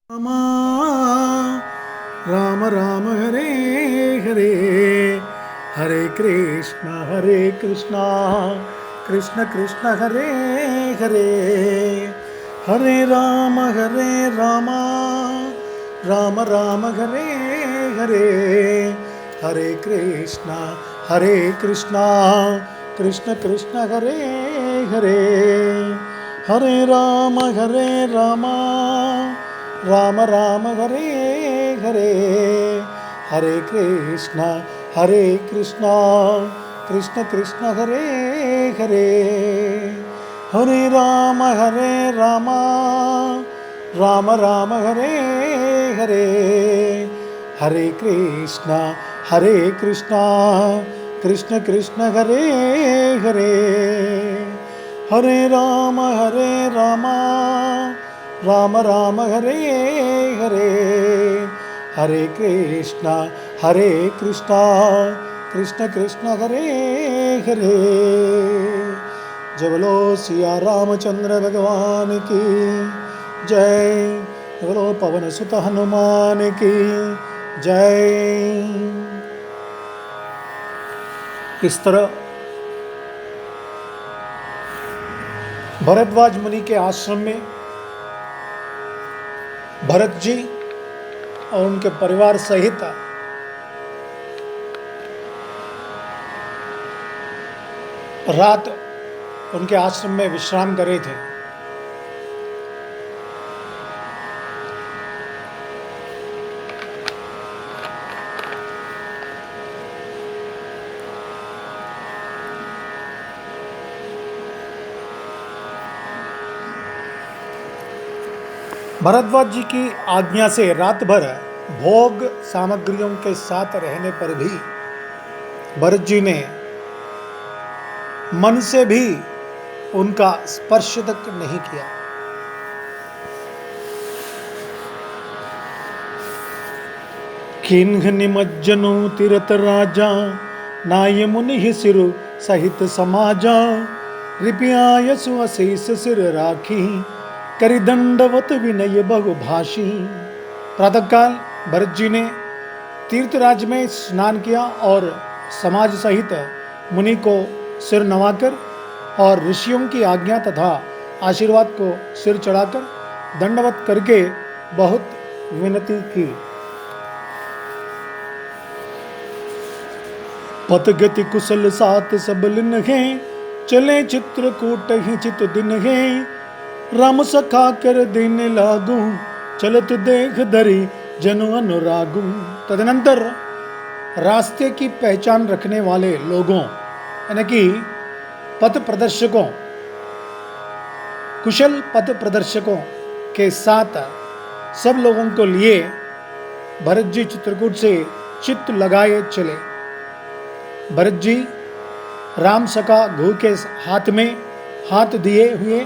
रामा राम राम हरे हरे, हरे कृष्ण कृष्ण कृष्ण हरे हरे, हरे राम राम राम हरे हरे, हरे कृष्ण कृष्ण कृष्ण हरे हरे, हरे राम राम राम हरे हरे, हरे कृष्ण कृष्ण कृष्ण हरे हरे, हरे राम राम राम हरे हरे, हरे कृष्ण कृष्ण कृष्ण हरे हरे, हरे राम राम राम हरे हरे, हरे कृष्ण कृष्ण कृष्ण हरे हरे। जय बोलो सिया रामचंद्र भगवान की जय, जय बोलो पवन सुत हनुमान की जय। इस तरह भरद्वाज मुनि के आश्रम में भरत जी और उनके परिवार सहित रात उनके आश्रम में विश्राम कर रहे थे। भरद्वाज जी की आज्ञा से रात भर भोग सामग्रियों के साथ रहने पर भी भरत जी ने मन से भी उनका स्पर्श तक नहीं किया। किन्ह निमज्जनो तीरथ राजा, नाय मुनि सिरु सहित समाजा, रिपियाय सुअशेष सिर राखी, करि दंडवत विनय बहुभाषी। प्रातःकाल भरत जी ने तीर्थराज में स्नान किया और समाज सहित मुनि को सिर नवाकर और ऋषियों की आज्ञा तथा आशीर्वाद को सिर चढ़ाकर दंडवत करके बहुत विनती की। पथ गति कुशल सात सब लिन है, चले चित्रकूट ही चित दिन है, राम सखा कर दिन लागू, चलत देख धरी जनु अनुरागू। तदनंतर रास्ते की पहचान रखने वाले लोगों यानी कि पथ प्रदर्शकों, कुशल पथ प्रदर्शकों के साथ सब लोगों को लिए भरत जी चित्रकूट से चित्त लगाए चले। भरत जी राम सखा घू के हाथ में हाथ दिए हुए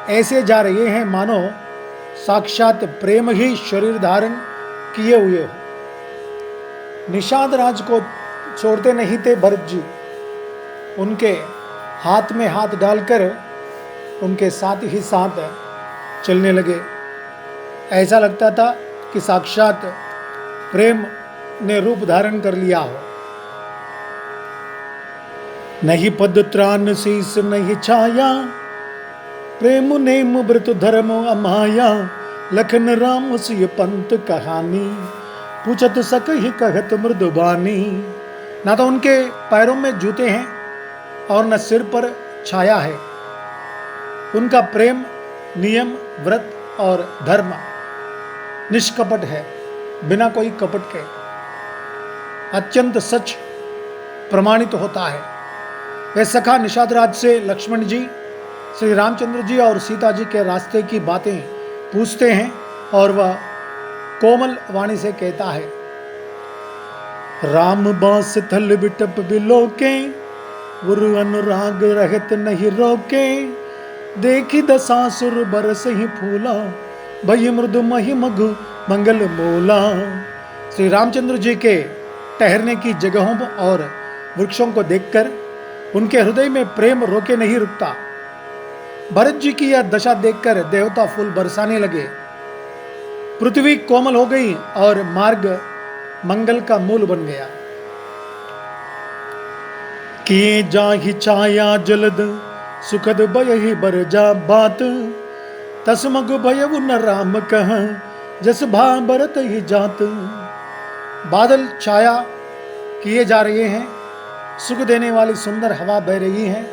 ऐसे जा रहे हैं मानो साक्षात प्रेम ही शरीर धारण किए हुए हो। निषाद राज को छोड़ते नहीं थे भरत जी, उनके हाथ में हाथ डालकर उनके साथ ही साथ चलने लगे। ऐसा लगता था कि साक्षात प्रेम ने रूप धारण कर लिया हो। नहीं पद त्राण शीस नहीं छाया, प्रेम नेम व्रत धर्म अमाया, लखन राम सिय पंत कहानी, पूछत सक ही कहत मृदुबानी। ना तो उनके पैरों में जूते हैं और न सिर पर छाया है। उनका प्रेम नियम व्रत और धर्म निष्कपट है, बिना कोई कपट के अत्यंत सच प्रमाणित होता है। वे सखा निषाद राज से लक्ष्मण जी, श्री रामचंद्र जी और सीता जी के रास्ते की बातें पूछते हैं और वह कोमल वाणी से कहता है, राम बास थल बिटप बिलोके, गुरु अनुराग रहत नहीं रोके, देखी दसासुर बरस ही फूला, भय मृदु मही मघु मंगल मूला। श्री रामचंद्र जी के ठहरने की जगहों और वृक्षों को देखकर उनके हृदय में प्रेम रोके नहीं रुकता। भरत जी की यह दशा देखकर देवता फूल बरसाने लगे। पृथ्वी कोमल हो गई और मार्ग मंगल का मूल बन गया। किए जाहि छाया जलद सुखद भयहि बर जा बात, तसमग भयउ न राम कह जस भा भरत ही जात। बादल छाया किए जा रहे हैं, सुख देने वाली सुंदर हवा बह रही है।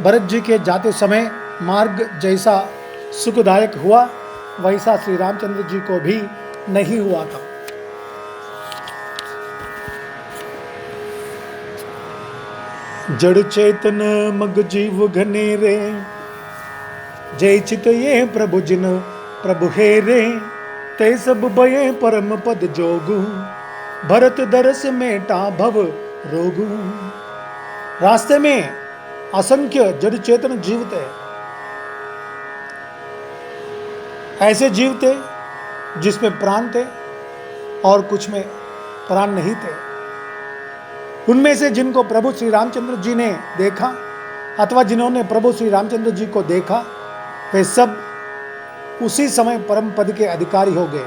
भरत जी के जाते समय मार्ग जैसा सुखदायक हुआ, वैसा श्री रामचंद्र जी को भी नहीं हुआ था। जड़ चेतन मग जीव घनेरे, जय चित ये प्रभु जिन प्रभु हेरे, ते सब भये परम पद जोगु, भरत दरस मेटा भव रोगु। रास्ते में असंख्य जड़ चेतन जीव थे, ऐसे जीव थे जिसमें प्राण थे और कुछ में प्राण नहीं थे। उनमें से जिनको प्रभु श्री रामचंद्र जी ने देखा अथवा जिन्होंने प्रभु श्री रामचंद्र जी को देखा, वे सब उसी समय परम पद के अधिकारी हो गए।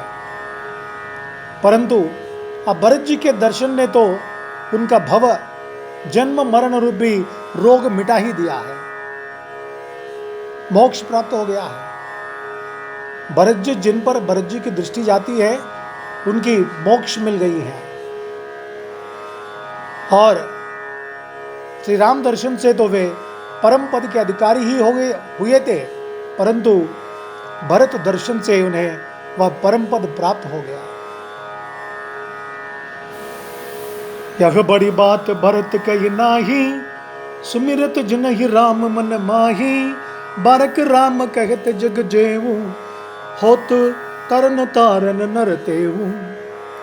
परंतु अब भरत जी के दर्शन ने तो उनका भव जन्म मरण रूपी रोग मिटा ही दिया है, मोक्ष प्राप्त हो गया है। भरत जी, जिन पर भरत जी की दृष्टि जाती है, उनकी मोक्ष मिल गई है। और श्री राम दर्शन से तो वे परम पद के अधिकारी ही हुए थे, परंतु भरत दर्शन से उन्हें वह परम पद प्राप्त हो गया। यह बड़ी बात भरत कही नाही, सुमिरत जिनहि राम मन माही। बारक राम कहत जग जेऊ, होत तरन तारन नर तेऊ।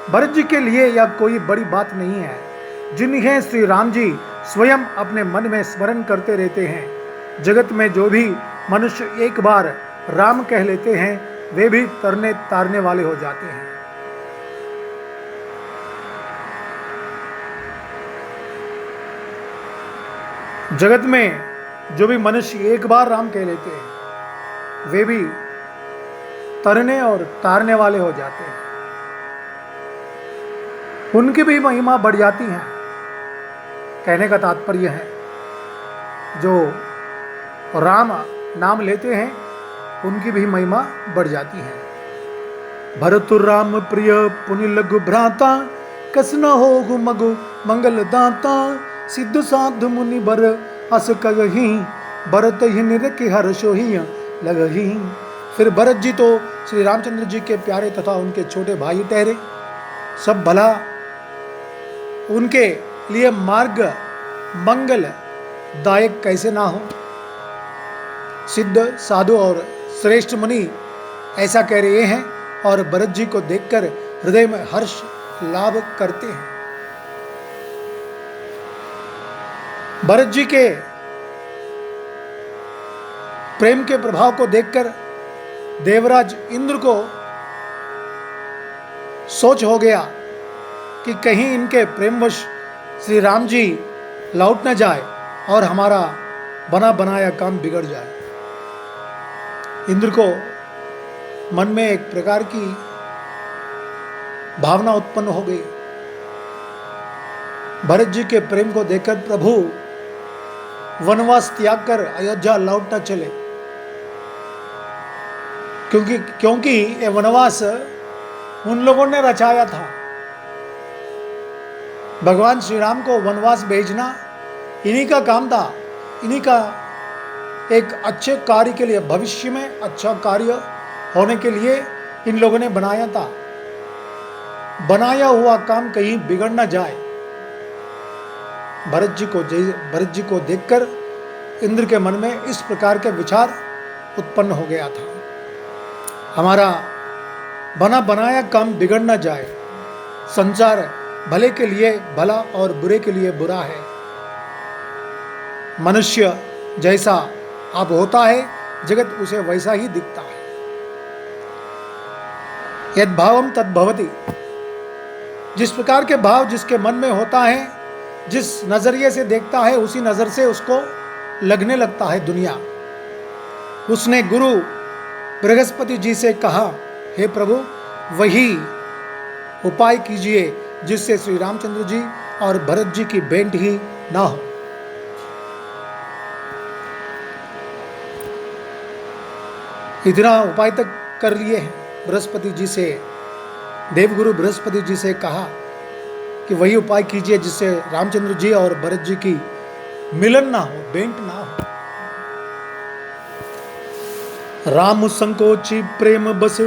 भरत जी के लिए यह कोई बड़ी बात नहीं है, जिन्हें श्री राम जी स्वयं अपने मन में स्मरण करते रहते हैं। जगत में जो भी मनुष्य एक बार राम कह लेते हैं, वे भी तरने तारने वाले हो जाते हैं। जगत में जो भी मनुष्य एक बार राम कह लेते हैं, वे भी तरने और तारने वाले हो जाते हैं। उनकी भी महिमा बढ़ जाती है। कहने का तात्पर्य है, जो राम नाम लेते हैं उनकी भी महिमा बढ़ जाती है। भरतु राम प्रिय पुनि लघु भ्राता, कस न हो मगु मंगल दाता। सिद्ध साध मुनि बर अस कगही, भरत ही निरख हर्षो ही लगही। फिर भरत जी तो श्री रामचंद्र जी के प्यारे तथा उनके छोटे भाई ठहरे। सब भला उनके लिए मार्ग मंगल दायक कैसे ना हो। सिद्ध साधु और श्रेष्ठ मुनि ऐसा कह रहे हैं और भरत जी को देखकर हृदय में हर्ष लाभ करते हैं। भरत जी के प्रेम के प्रभाव को देखकर देवराज इंद्र को सोच हो गया कि कहीं इनके प्रेमवश श्री राम जी लौट न जाए और हमारा बना बनाया काम बिगड़ जाए। इंद्र को मन में एक प्रकार की भावना उत्पन्न हो गई। भरत जी के प्रेम को देखकर प्रभु वनवास त्याग कर अयोध्या लौटना चले, क्योंकि ये वनवास उन लोगों ने रचाया था। भगवान श्री राम को वनवास भेजना इन्हीं का काम था, इन्हीं का एक अच्छे कार्य के लिए, भविष्य में अच्छा कार्य होने के लिए इन लोगों ने बनाया था। बनाया हुआ काम कहीं बिगड़ ना जाए। भरत जी को देखकर इंद्र के मन में इस प्रकार के विचार उत्पन्न हो गया था, हमारा बना बनाया काम बिगड़ ना जाए। संसार भले के लिए भला और बुरे के लिए बुरा है। मनुष्य जैसा अब होता है, जगत उसे वैसा ही दिखता है। यद भावम तद भवति। जिस प्रकार के भाव जिसके मन में होता है, जिस नजरिए से देखता है, उसी नजर से उसको लगने लगता है दुनिया। उसने गुरु बृहस्पति जी से कहा, हे प्रभु, वही उपाय कीजिए जिससे श्री रामचंद्र जी और भरत जी की भेंट ही ना हो। इतना उपाय तक कर लिए हैं। बृहस्पति जी से, देवगुरु बृहस्पति जी से कहा कि वही उपाय कीजिए जिससे रामचंद्र जी और भरत जी की मिलन ना हो, भेंट ना हो। राम संकोची प्रेम बस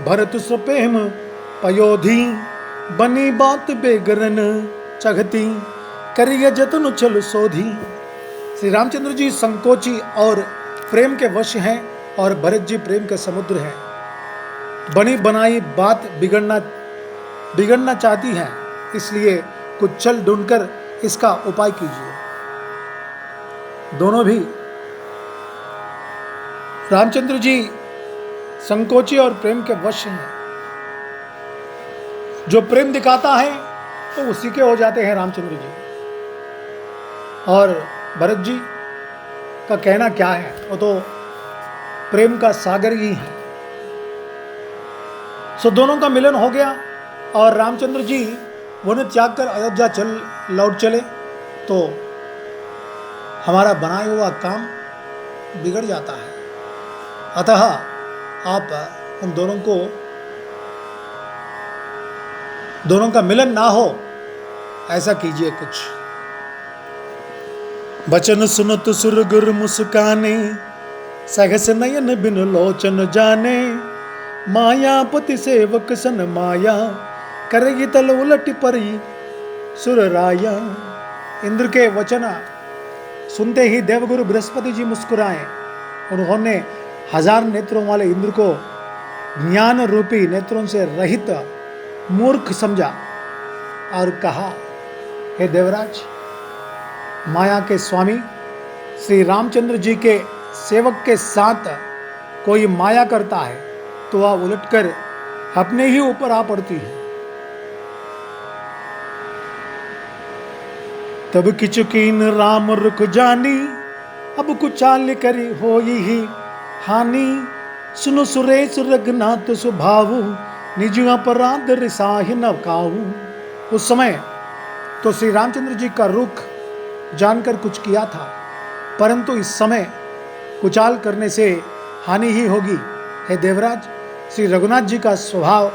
भरत सप्रेम पयोधी, बनी बात बेगरन चघती, करिय जतन चल सोधी। श्री रामचंद्र जी संकोची और प्रेम के वश हैं और भरत जी प्रेम के समुद्र हैं। बनी बनाई बात बिगड़ना चाहती है, इसलिए कुछ छल ढूंढकर इसका उपाय कीजिए। दोनों भी रामचंद्र जी संकोची और प्रेम के वश हैं। जो प्रेम दिखाता है तो उसी के हो जाते हैं रामचंद्र जी। और भरत जी का कहना क्या है, वो तो प्रेम का सागर ही है। सो दोनों का मिलन हो गया और रामचंद्र जी वन त्याग कर अयोध्या लौट चले तो हमारा बनाया हुआ काम बिगड़ जाता है। अतः आप उन दोनों का मिलन ना हो ऐसा कीजिए कुछ। बचन सुनत सुर गुर मुस्काने, सहस नयन बिन लोचन जाने, मायापति सेवक सन माया, करेगी तल उलट परी सुर राया। इंद्र के वचन सुनते ही देवगुरु बृहस्पति जी मुस्कुराए। उन्होंने 1000 नेत्रों वाले इंद्र को ज्ञान रूपी नेत्रों से रहित मूर्ख समझा और कहा, हे देवराज, माया के स्वामी श्री रामचंद्र जी के सेवक के साथ कोई माया करता है तो वह उलटकर अपने ही ऊपर आ पड़ती है। तब किचुकीन राम रुख जानी, अब कुचाल करी होई ही हानि, सुनो सुरेश रघुनाथ सुभावु, निज अपराध रिसाहि न काहू। उस समय तो श्री रामचंद्र जी का रुख जानकर कुछ किया था, परंतु इस समय कुचाल करने से हानि ही होगी। हे देवराज, श्री रघुनाथ जी का स्वभाव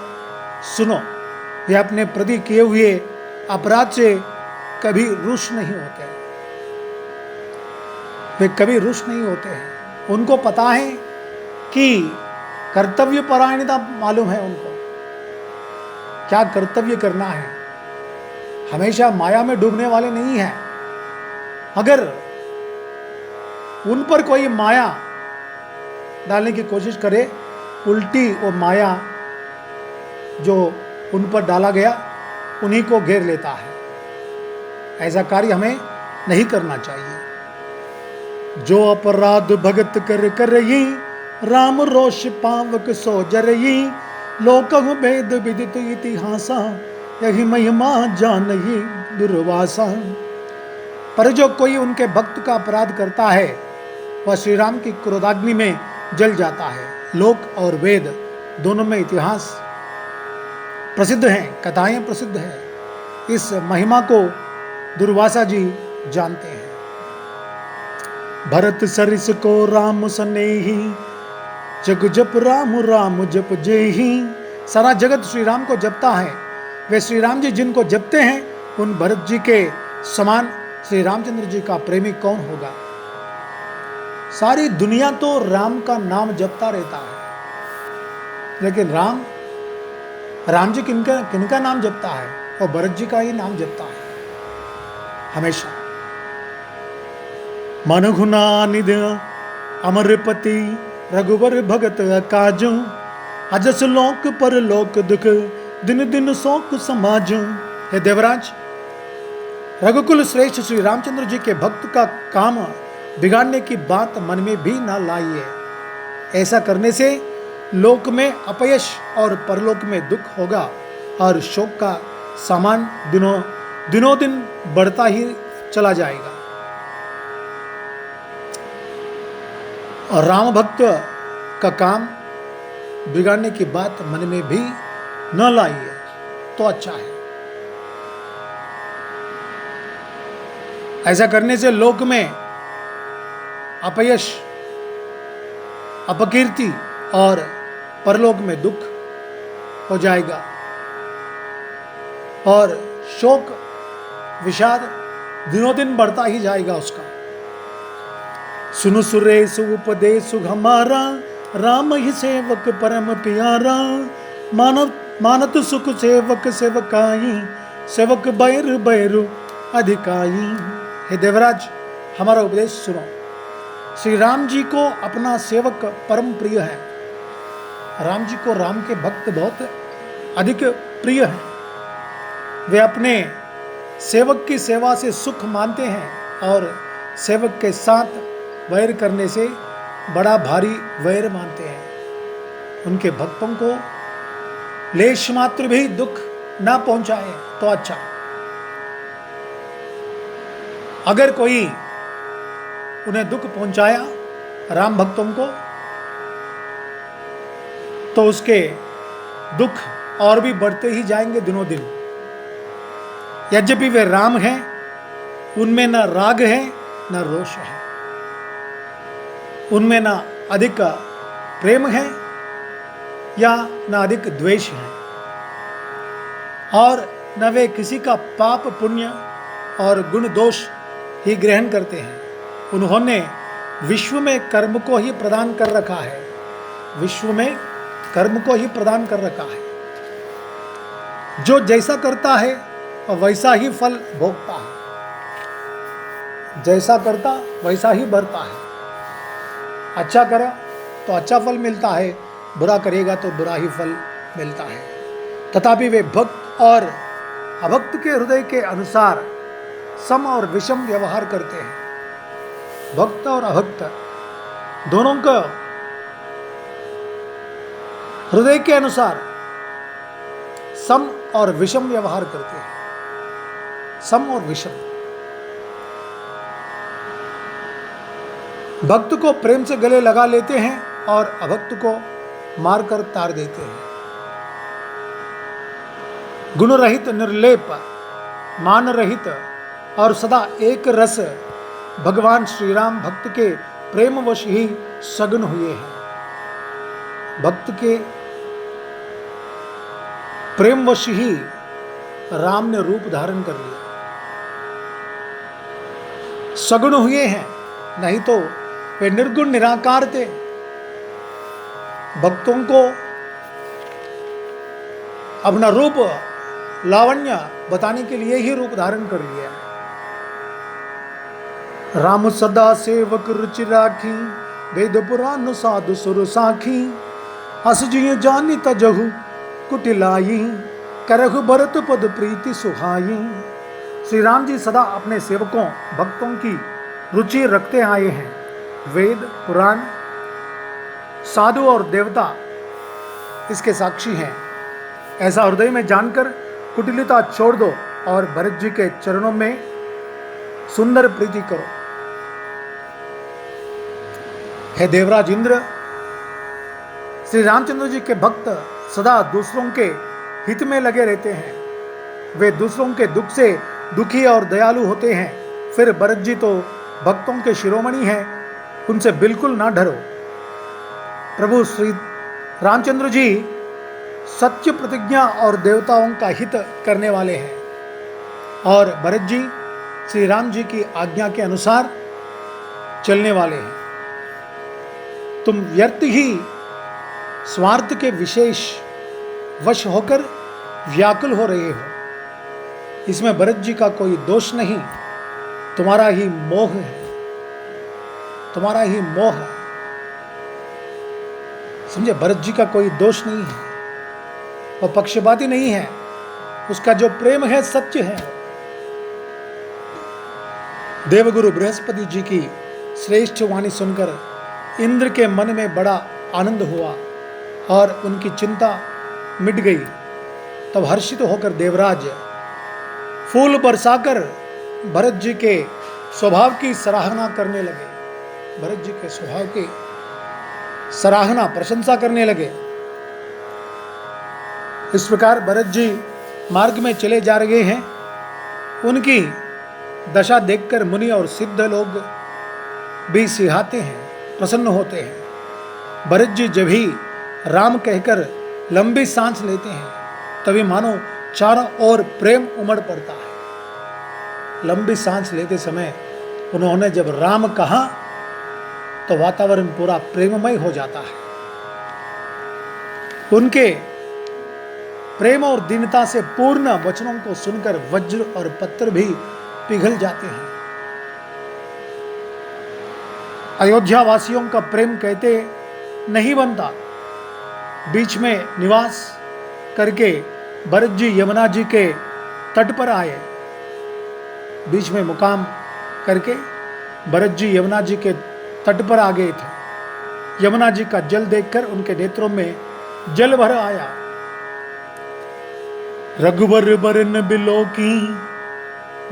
सुनो। वे अपने प्रति किए हुए अपराध से कभी रुष्ट नहीं होते हैं। वे कभी रुष्ट नहीं होते हैं। उनको पता है कि कर्तव्य परायणता मालूम है उनको, क्या कर्तव्य करना है। हमेशा माया में डूबने वाले नहीं हैं। अगर उन पर कोई माया डालने की कोशिश करे, उल्टी वो माया जो उन पर डाला गया उन्हीं को घेर लेता है। ऐसा कार्य हमें नहीं करना चाहिए। जो अपराध भगत कर करई, राम रोष पावक सो जरई, लोकहु भेद विदित इतिहासा, यही महिमा जानहि दुर्वासा। पर जो कोई उनके भक्त का अपराध करता है वह श्री राम की क्रोधाग्नि में जल जाता है। लोक और वेद दोनों में इतिहास प्रसिद्ध हैं, कथाएं प्रसिद्ध हैं। इस महिमा को दुर्वासा जी जानते हैं। भरत सरिस को राम सनेही, जग जप राम राम जप जेही। सारा जगत श्री राम को जपता है। वे श्री राम जी जिनको जपते हैं उन भरत जी के समान श्री रामचंद्र जी का प्रेमी कौन होगा। सारी दुनिया तो राम का नाम जपता रहता है, लेकिन राम जी किनका नाम जपता है? और भरत जी का ही नाम जपता है हमेशा। मन गुना निध अमरपति, रघुवर भगत काजू, अजस लोक पर लोक दुख, दिन दिन शोक समाजू। हे देवराज, रघुकुल श्रेष्ठ श्री रामचंद्र जी के भक्त का काम बिगाड़ने की बात मन में भी ना लाइए। ऐसा करने से लोक में अपयश और परलोक में दुख होगा और शोक का सामान दिनों दिन बढ़ता ही चला जाएगा। और राम भक्त का काम बिगाड़ने की बात मन में भी न लाइए तो अच्छा है। ऐसा करने से लोक में अपयश, अपकीर्ति और परलोक में दुख हो जाएगा और शोक विषाद दिनों दिन बढ़ता ही जाएगा उसका। सुनु सुरेसु उपदेशु हमारा, राम ही सेवक परम प्यारा। मानत सुख सेवक सेवकाई, सेवक बैर बैरु अधिकाई। हे देवराज, हमारा उपदेश सुनो। श्री राम जी को अपना सेवक परम प्रिय है। राम जी को राम के भक्त बहुत अधिक प्रिय हैं। वे अपने सेवक की सेवा से सुख मानते हैं और सेवक के साथ वैर करने से बड़ा भारी वैर मानते हैं। उनके भक्तों को लेश मात्र भी दुख ना पहुंचाए तो अच्छा। अगर कोई उन्हें दुख पहुंचाया राम भक्तों को, तो उसके दुख और भी बढ़ते ही जाएंगे दिनों दिन। यद्यपि वे राम हैं, उनमें न राग है न रोष है, उनमें न अधिक प्रेम है या न अधिक द्वेष है, और न वे किसी का पाप पुण्य और गुण दोष ही ग्रहण करते हैं। उन्होंने विश्व में कर्म को ही प्रदान कर रखा है, विश्व में कर्म को ही प्रदान कर रखा है। जो जैसा करता है वैसा ही फल भोगता है, जैसा करता वैसा ही बढ़ता है। अच्छा करा तो अच्छा फल मिलता है, बुरा करेगा तो बुरा ही फल मिलता है। तथापि वे भक्त और अभक्त के हृदय के अनुसार सम और विषम व्यवहार करते हैं। भक्त और अभक्त दोनों का हृदय के अनुसार सम और विषम व्यवहार करते हैं। सम और विषम। भक्त को प्रेम से गले लगा लेते हैं और अभक्त को मारकर तार देते हैं। गुण रहित, निर्लेप, मान रहित और सदा एक रस भगवान श्री राम भक्त के प्रेमवश ही सगन हुए हैं। भक्त के प्रेमवश ही राम ने रूप धारण कर लिया, सगुण हुए हैं, नहीं तो वे निर्गुण निराकार थे। भक्तों को अपना रूप लावण्य बताने के लिए ही रूप धारण कर लिया। राम सदा सेवक रुचि राखी, वेद पुराण साधु सुर साखी। हस जिय जानी तजहु कुटिलाई, करहु भरत पद प्रीति सुहाई। श्री राम जी सदा अपने सेवकों भक्तों की रुचि रखते आए हैं। वेद पुराण साधु और देवता इसके साक्षी हैं। ऐसा हृदय में जानकर कुटिलता छोड़ दो और भरत जी के चरणों में सुंदर प्रीति करो। हे देवराज इंद्र, श्री रामचंद्र जी के भक्त सदा दूसरों के हित में लगे रहते हैं। वे दूसरों के दुख से दुखी और दयालु होते हैं। फिर भरत जी तो भक्तों के शिरोमणि हैं, उनसे बिल्कुल ना डरो। प्रभु श्री रामचंद्र जी सत्य प्रतिज्ञा और देवताओं का हित करने वाले हैं, और भरत जी श्री राम जी की आज्ञा के अनुसार चलने वाले हैं। तुम व्यर्थ ही स्वार्थ के विशेष वश होकर व्याकुल हो रहे हो। इसमें भरत जी का कोई दोष नहीं, तुम्हारा ही मोह है, तुम्हारा ही मोह है। समझे, भरत जी का कोई दोष नहीं है, वो पक्षपाती नहीं है, उसका जो प्रेम है सत्य है। देवगुरु बृहस्पति जी की श्रेष्ठ वाणी सुनकर इंद्र के मन में बड़ा आनंद हुआ और उनकी चिंता मिट गई। तब हर्षित होकर देवराज फूल बरसाकर भरत जी के स्वभाव की सराहना करने लगे। भरत जी के स्वभाव की सराहना, प्रशंसा करने लगे। इस प्रकार भरत जी मार्ग में चले जा रहे हैं। उनकी दशा देखकर मुनि और सिद्ध लोग भी सिहाते हैं, प्रसन्न होते हैं। भरत जी जब ही राम कहकर लंबी सांस लेते हैं, तभी मानो चारों ओर प्रेम उमड़ पड़ता है। लंबी सांस लेते समय उन्होंने जब राम कहा तो वातावरण पूरा प्रेममय हो जाता है। उनके प्रेम और दीनता से पूर्ण वचनों को सुनकर वज्र और पत्थर भी पिघल जाते हैं। अयोध्या वासियों का प्रेम कहते नहीं बनता। बीच में निवास करके भरत जी यमुना जी के तट पर आए। बीच में मुकाम करके भरत जी यमुना जी के तट पर आ गए थे। यमुना जी का जल देखकर उनके नेत्रों में जल भर आया। रघुबर बरन बिलो की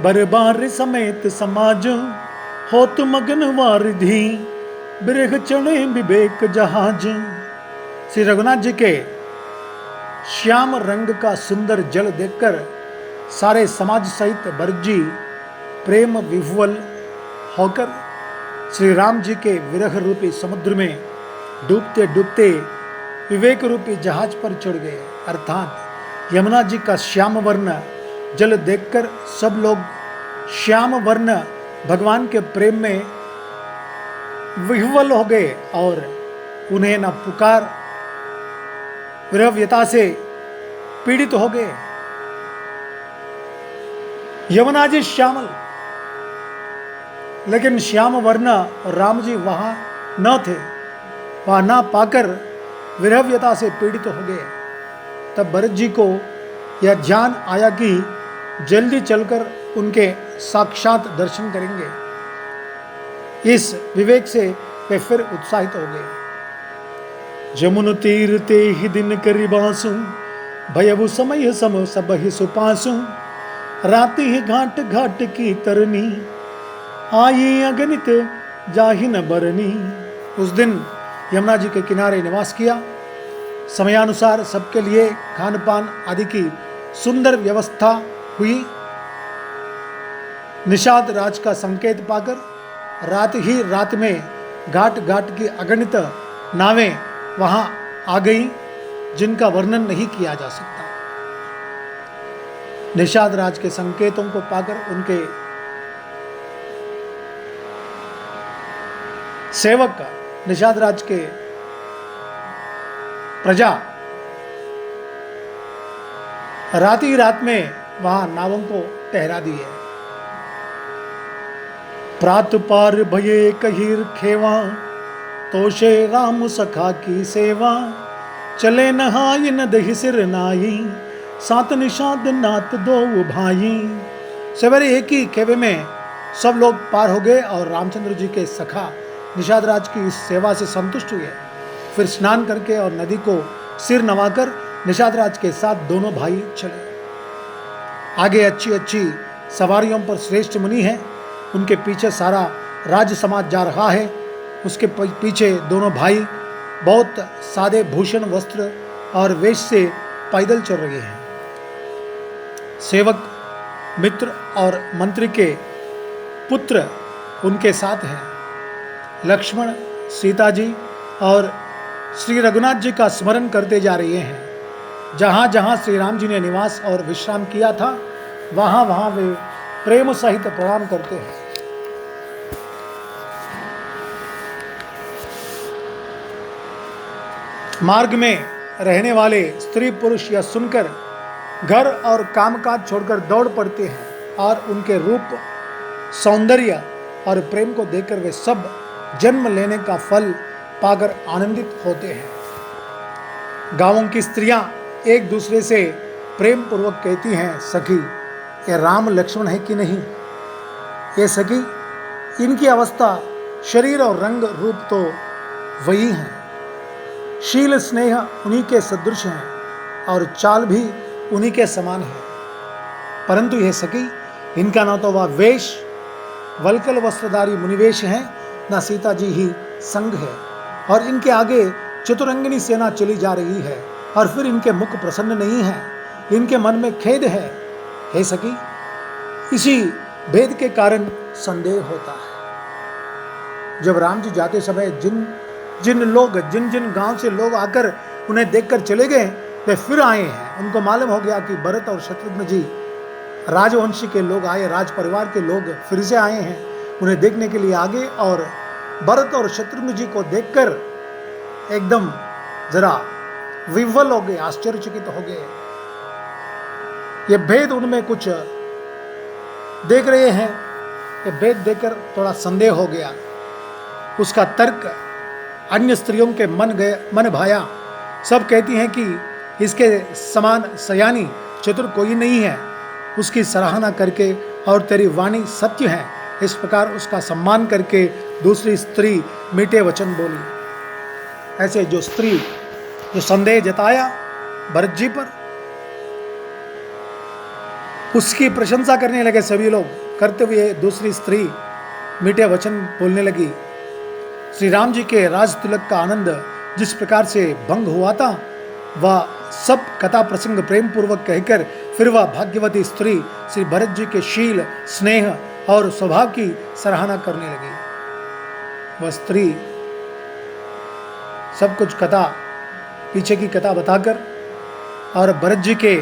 बरबार समेत समाज, होत मगन वारिधि बिरह चढ़े विवेक जहाज। श्री रघुनाथ जी के श्याम रंग का सुंदर जल देखकर सारे समाज सहित भरत जी प्रेम विह्वल होकर श्री राम जी के विरह रूपी समुद्र में डूबते डूबते विवेक रूपी जहाज पर चढ़ गए। अर्थात यमुना जी का श्याम वर्ण जल देखकर सब लोग श्याम वर्ण भगवान के प्रेम में विह्वल हो गए और उन्हें न पुकार विरह व्यथा से पीड़ित हो गए। यमुना जी श्यामल, लेकिन श्याम वर्ण और राम जी वहां न थे। वहां ना पाकर विरह व्यथा से पीड़ित हो गए। तब भरत जी को यह ध्यान आया कि जल्दी चलकर उनके साक्षात दर्शन करेंगे। इस विवेक से वे फिर उत्साहित हो गए। जमुन तीर ते ही दिन करी बासु, भयबु समय सम सब ही सुपासु। राति ही घाट घाट की तरनी, आई अगणित जाहि न बरनी। उस दिन यमुना जी के किनारे निवास किया। समयानुसार सबके लिए खान पान आदि की सुंदर व्यवस्था हुई। निषाद राज का संकेत पाकर रात ही रात में घाट घाट की अगणित नावें वहां आ गई, जिनका वर्णन नहीं किया जा सकता। निषाद राज के संकेतों को पाकर उनके सेवक निषाद राज के प्रजा रात ही रात में वहां नावों को ठहरा दिए। प्रात पार भये कहीर खेवा, तोषे राम सखा की सेवा। चले नहाय न दही सिर नाई, सात निषाद नात दो भाई। सवेरे एक ही खेवे में सब लोग पार हो गए और रामचंद्र जी के सखा निषाद राज की इस सेवा से संतुष्ट हुए। फिर स्नान करके और नदी को सिर नवाकर निषाद राज के साथ दोनों भाई चले। आगे अच्छी अच्छी सवारियों पर श्रेष्ठ मुनि हैं, उनके पीछे सारा राज समाज जा रहा है। उसके पीछे दोनों भाई बहुत सादे भूषण वस्त्र और वेश से पैदल चल रहे हैं। सेवक मित्र और मंत्री के पुत्र उनके साथ हैं। लक्ष्मण, सीता जी और श्री रघुनाथ जी का स्मरण करते जा रहे हैं। जहाँ जहाँ श्री राम जी ने निवास और विश्राम किया था, वहाँ वहाँ वे प्रेम सहित प्रणाम करते हैं। मार्ग में रहने वाले स्त्री पुरुष यह सुनकर घर और कामकाज छोड़कर दौड़ पड़ते हैं और उनके रूप, सौंदर्य और प्रेम को देखकर वे सब जन्म लेने का फल पाकर आनंदित होते हैं। गांवों की स्त्रियां एक दूसरे से प्रेम पूर्वक कहती हैं, सखी ये राम लक्ष्मण है कि नहीं? ये सखी, इनकी अवस्था, शरीर और रंग रूप तो वही हैं। शील स्नेह उन्हीं के सदृश हैं और चाल भी उन्हीं के समान है। परंतु यह सखी, इनका न तो वह वेश वलकल वस्त्रधारी मुनिवेश हैं, न सीता जी ही संग है। और इनके आगे चतुरंगिनी सेना चली जा रही है और फिर इनके मुख प्रसन्न नहीं है, इनके मन में खेद है। हे सखी, इसी भेद के कारण संदेह होता है। जब राम जी जाते समय जिन जिन गांव से लोग आकर उन्हें देखकर चले गए, वे फिर आए हैं। उनको मालूम हो गया कि भरत और शत्रुघ्न जी राजवंशी के लोग आए, राज परिवार के लोग फिर से आए हैं उन्हें देखने के लिए आगे। और भरत और शत्रुघ्न जी को देखकर एकदम जरा विह्वल हो गए, आश्चर्यचकित हो गए। ये भेद उनमें कुछ देख रहे हैं, ये भेद देखकर थोड़ा संदेह हो गया। उसका तर्क अन्य स्त्रियों के मन भाया। सब कहती हैं कि इसके समान सयानी चतुर कोई नहीं है, उसकी सराहना करके और तेरी वाणी सत्य है, इस प्रकार उसका सम्मान करके दूसरी स्त्री मीठे वचन बोली। ऐसे जो स्त्री जो संदेह जताया भरत जी पर, उसकी प्रशंसा करने लगे सभी लोग। करते हुए दूसरी स्त्री मीठे वचन बोलने लगी। श्री राम जी के राज तिलक का आनंद जिस प्रकार से भंग हुआ था, वह सब कथा प्रसंग प्रेम पूर्वक कहकर फिर वह भाग्यवती स्त्री श्री भरत जी के शील, स्नेह और स्वभाव की सराहना करने लगी। वह स्त्री सब कुछ कथा, पीछे की कथा बताकर और भरत जी के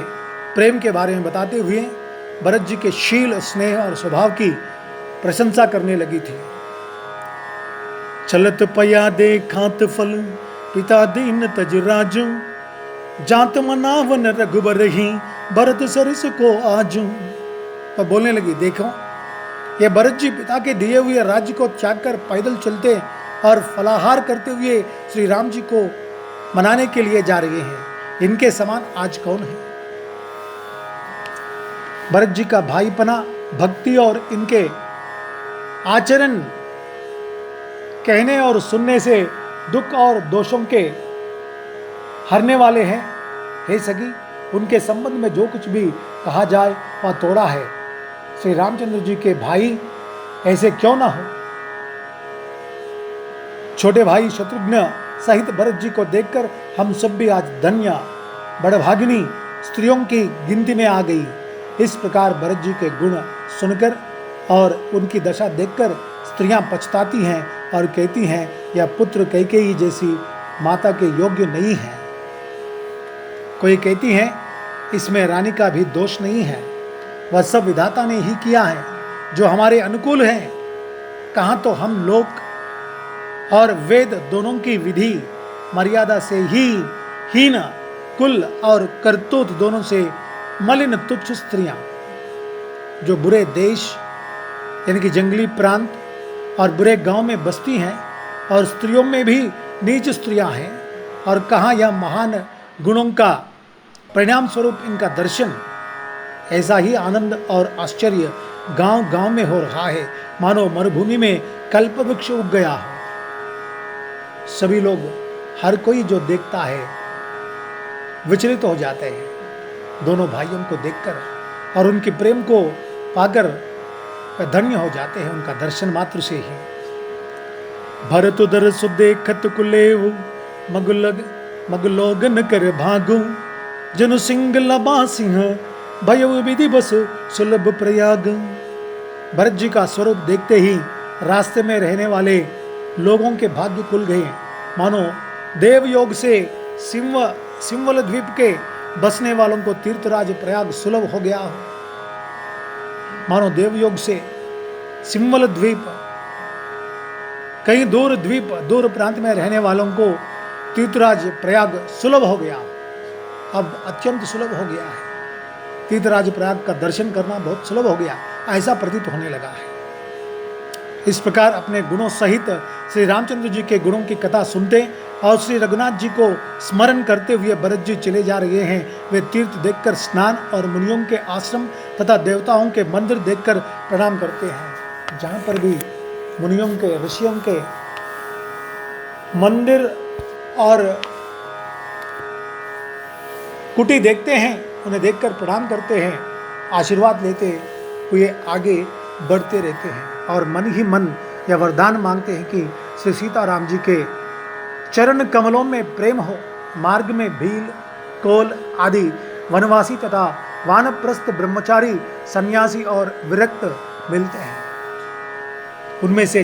प्रेम के बारे में बताते हुए भरत जी के शील, स्नेह और स्वभाव की प्रशंसा करने लगी थी। चलत पया दे खात फल पिता दीन तज राजू, जात मनावन रघुबर ही भरत सरस को आजू। तो बोलने लगी, देखो ये भरत जी पिता के दिए हुए राज्य को त्याग कर पैदल चलते और फलाहार करते हुए श्री राम जी को मनाने के लिए जा रहे हैं। इनके समान आज कौन है? भरत जी का भाईपना, भक्ति और इनके आचरण कहने और सुनने से दुख और दोषों के हरने वाले हैं। हे सखी, उनके संबंध में जो कुछ भी कहा जाए वह तोड़ा है। श्री रामचंद्र जी के भाई ऐसे क्यों ना हो। छोटे भाई शत्रुघ्न सहित भरत जी को देखकर हम सब भी आज धन्य बड़भागिनी स्त्रियों की गिनती में आ गई। इस प्रकार भरत जी के गुण सुनकर और उनकी दशा देखकर स्त्रियां पछताती हैं और कहती हैं, यह पुत्र कैकेयी जैसी माता के योग्य नहीं है। कोई कहती है इसमें रानी का भी दोष नहीं है, वह सब विधाता ने ही किया है जो हमारे अनुकूल है। कहाँ तो हम लोक और वेद दोनों की विधि मर्यादा से ही हीन, कुल और करतूत दोनों से मलिन तुच्छ स्त्रियां जो बुरे देश यानी कि जंगली प्रांत और बुरे गांव में बसती हैं और स्त्रियों में भी नीच स्त्रियां हैं। और कहाँ यह महान गुणों का परिणाम स्वरूप इनका दर्शन, ऐसा ही आनंद और आश्चर्य गांव गांव में हो रहा है, मानो मरुभूमि में कल्प वृक्ष उग गया हो। सभी लोग, हर कोई जो देखता है विचलित हो जाते हैं दोनों भाइयों को देखकर, और उनके प्रेम को पाकर धन्य हो जाते हैं उनका दर्शन मात्र से ही। भरत उदर सुदेखत कुलेव मगलोगन कर भागु, जनु सिंह लबा सिंह भय विधि बस सुलभ प्रयाग। भरत जी का स्वरूप देखते ही रास्ते में रहने वाले लोगों के भाग्य खुल गए, मानो देवयोग से सिंवल द्वीप के बसने वालों को तीर्थराज प्रयाग सुलभ हो गया हो। मानो देवयोग से सिंवल द्वीप, कहीं दूर प्रांत में रहने वालों को तीर्थराज प्रयाग सुलभ हो गया, अब अत्यंत सुलभ हो गया है। तीर्थराज प्रयाग का दर्शन करना बहुत सुलभ हो गया, ऐसा प्रतीत होने लगा है। इस प्रकार अपने गुणों सहित श्री रामचंद्र जी के गुणों की कथा सुनते और श्री रघुनाथ जी को स्मरण करते हुए भरत जी चले जा रहे हैं। वे तीर्थ देखकर स्नान और मुनियों के आश्रम तथा देवताओं के मंदिर देखकर प्रणाम करते हैं। जहाँ पर भी मुनियों के, ऋषियों के मंदिर और कुटी देखते हैं, उन्हें देखकर प्रणाम करते हैं, आशीर्वाद लेते हुए आगे बढ़ते रहते हैं और मन ही मन यह वरदान मांगते हैं कि श्री सीताराम जी के चरण कमलों में प्रेम हो, मार्ग में भील कोल आदि वनवासी तथा वानप्रस्थ ब्रह्मचारी सन्यासी और विरक्त मिलते हैं। उनमें से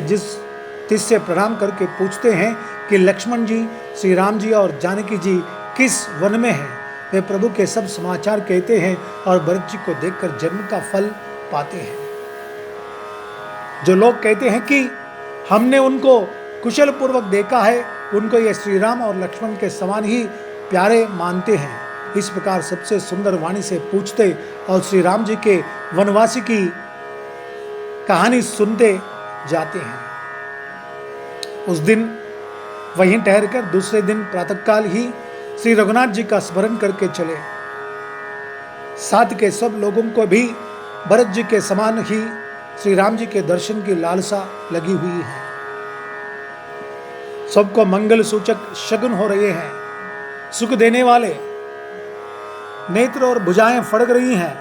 तिस से प्रणाम करके पूछते हैं कि लक्ष्मण जी, श्री राम जी और जानकी जी किस वन में हैं। वे प्रभु के सब समाचार कहते हैं और भरत जी को देखकर जन्म का फल पाते हैं। जो लोग कहते हैं कि हमने उनको कुशल पूर्वक देखा है, उनको ये श्री राम और लक्ष्मण के समान ही प्यारे मानते हैं। इस प्रकार सबसे सुंदर वाणी से पूछते और श्री राम जी के वनवासी की कहानी सुनते जाते हैं। उस दिन वहीं ठहरकर दूसरे दिन प्रातःकाल ही श्री रघुनाथ जी का स्मरण करके चले। साथ के सब लोगों को भी भरत जी के समान ही श्री राम जी के दर्शन की लालसा लगी हुई है। सबको मंगल सूचक शगुन हो रहे हैं। सुख देने वाले नेत्र और भुजाएं फड़क रही हैं।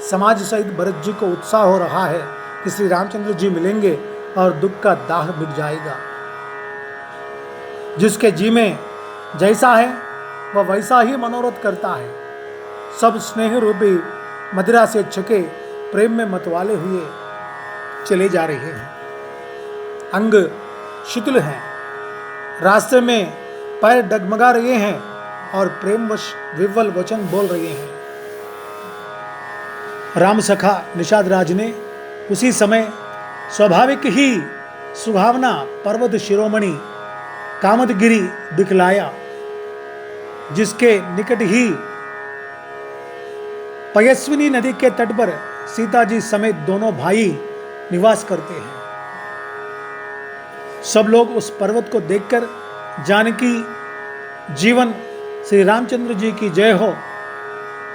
समाज सहित भरत जी को उत्साह हो रहा है कि श्री रामचंद्र जी मिलेंगे और दुख का दाह मिट जाएगा। जिसके जी में जैसा है वह वैसा ही मनोरथ करता है। सब स्नेह रूपी मदिरा से छके प्रेम में मतवाले हुए चले जा रहे हैं। अंग शिथिल हैं, रास्ते में पैर डगमगा रहे हैं और प्रेमवश विव्वल वचन बोल रहे हैं। राम सखा निषाद राज ने उसी समय स्वाभाविक ही सुभावना पर्वत शिरोमणि कामदगिरी दिखलाया, जिसके निकट ही पयस्विनी नदी के तट पर सीता जी समेत दोनों भाई निवास करते हैं। सब लोग उस पर्वत को देखकर जानकी जीवन श्री रामचंद्र जी की जय हो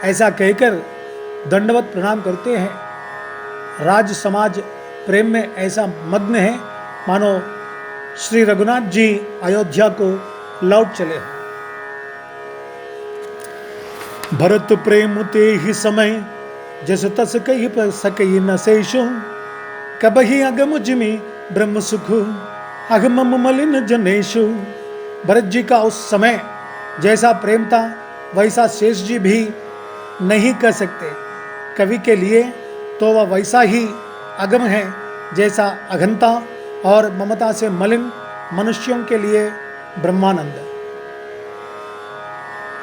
ऐसा कहकर दंडवत प्रणाम करते हैं। राज समाज प्रेम में ऐसा मग्न है मानो श्री रघुनाथ जी अयोध्या को लौट चले हैं। भरत प्रेम ते ही समय जस तस कही पर सकई न शेषो, कबहि अगम जिमि ब्रह्म सुख अगम मलिन जनेशु। भरत जी का उस समय जैसा प्रेम था वैसा शेष जी भी नहीं कर सकते। कवि के लिए तो वह वैसा ही अगम है जैसा अघंता और ममता से मलिन मनुष्यों के लिए ब्रह्मानंद।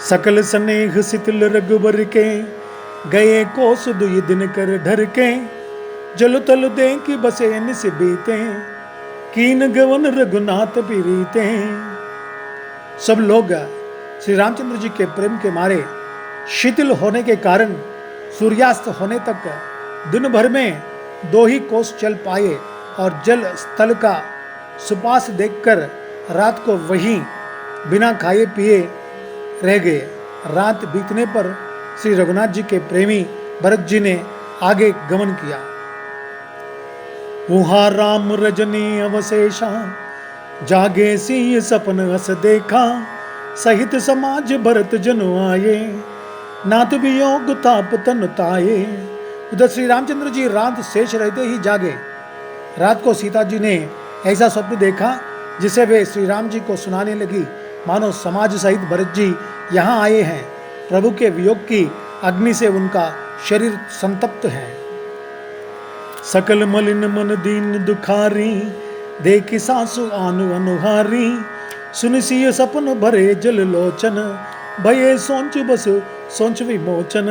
सकल स्नेह शिथिल रघुबर के गए कोस दुई दिन कर ढर के, जल तल दे कि बसे निस बीते कीन गवन रघुनाथ प्रीते। सब लोग श्री रामचंद्र जी के प्रेम के मारे शिथिल होने के कारण सूर्यास्त होने तक दिन भर में 2 ही कोस चल पाए और जल स्थल का सुपास देखकर रात को वहीं बिना खाए पिए रह गए। रात बीतने पर श्री रघुनाथ जी के प्रेमी भरत जी ने आगे गमन किया। वहाँ राम रजनी अवशेषा जागे सिंह सपन हस देखा, सहित समाज भरत जनु आए नाथ वियोग ताप तन ताये। उधर श्री रामचंद्र जी रात शेष रहते ही जागे। रात को सीता जी ने ऐसा स्वप्न देखा जिसे वे श्री राम जी को सुनाने लगी, मानो समाज सहित भरत जी यहाँ आए हैं। प्रभु के वियोग की अग्नि से उनका शरीर संतप्त है। सकल मलिन मन दीन दुखारी, देखी सासु आनु अनुहारी, सुनिसिय सपन भरे जल लोचन, भये सोच बस सोच विमोचन।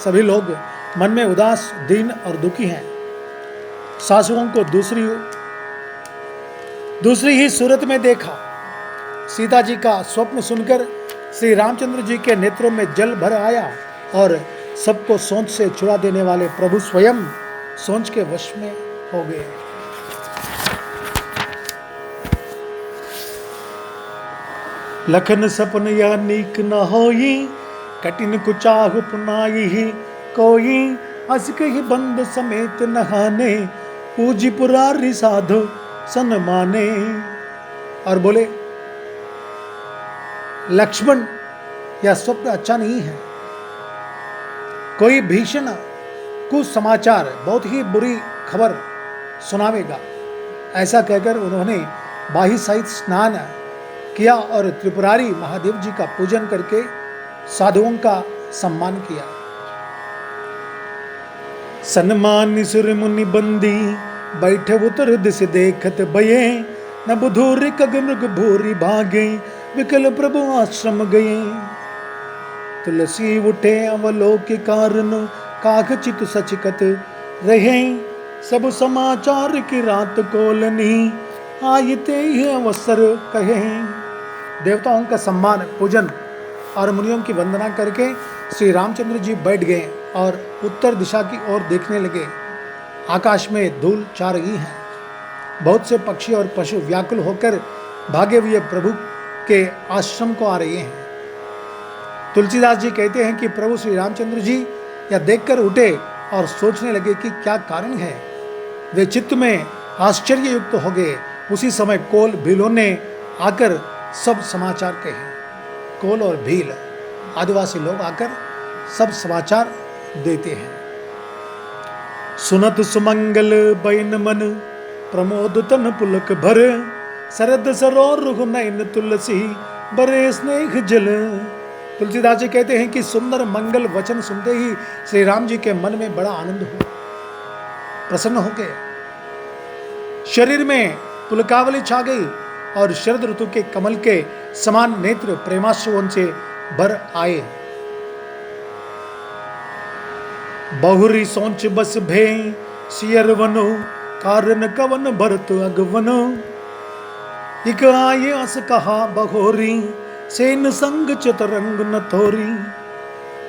सभी लोग मन में उदास दीन और दुखी हैं। सासुओं को दूसरी ही सूरत में देखा। सीता जी का स्वप्न सुनकर श्री रामचंद्र जी के नेत्रों में जल भर आया और सबको सोच से छुड़ा देने वाले प्रभु स्वयं सोच के वश में हो गए। लखन सपन या नीक न होई, कठिन कुचाहु पुनाई कोई, अस्क ही बंद समेत नहाने, पूजी पुरारी साधु सन माने। और बोले लक्ष्मण यह स्वप्न अच्छा नहीं है, कोई भीषण कुसमाचार बहुत ही बुरी खबर सुनावेगा। ऐसा कहकर उन्होंने बाही सहित स्नान किया और त्रिपुरारी महादेव जी का पूजन करके साधुओं का सम्मान किया। सन्मान सुर मुनि बंदी बैठे उतर दिस देखत भये, न बुधूरि कग मृग भूरि भागे विकल प्रभु आश्रम गए। तुलसी उठे अवलोक कारण काग चित सचकत रहे, सब समाचार की रात कोलनी आयते ही अवसर कहे। देवताओं का सम्मान पूजन और मुनियों की वंदना करके श्री रामचंद्र जी बैठ गए और उत्तर दिशा की ओर देखने लगे। आकाश में धूल छा रही है, बहुत से पक्षी और पशु व्याकुल होकर भागे हुए प्रभु के आश्रम को आ रहे हैं। तुलसीदास जी कहते हैं कि प्रभु श्री रामचंद्र जी यह देखकर उठे और सोचने लगे कि क्या कारण है। वे चित्त में आश्चर्य युक्त हो गए। उसी समय कोल भीलों ने आकर सब समाचार कहे। कोल और भील आदिवासी लोग आकर सब समाचार देते हैं। सुनत सुमंगल बैन मन प्रमोद तन पुलक भर, शरद सरोर नयन तुलसी बरे स्नेह जल। तुलसीदास जी कहते हैं कि सुंदर मंगल वचन सुनते ही श्री राम जी के मन में बड़ा आनंद हुआ, प्रसन्न हो गए। शरीर में पुलकावली छा गई और शरद ऋतु के कमल के समान नेत्र प्रेमाश्रुओं से भर आए। बहुरी सोच बस भे सियर वनो, कारण कवन भरत अगवनो। इक आये अस कहा बहोरी, सेन संग चतरंग न थोरी।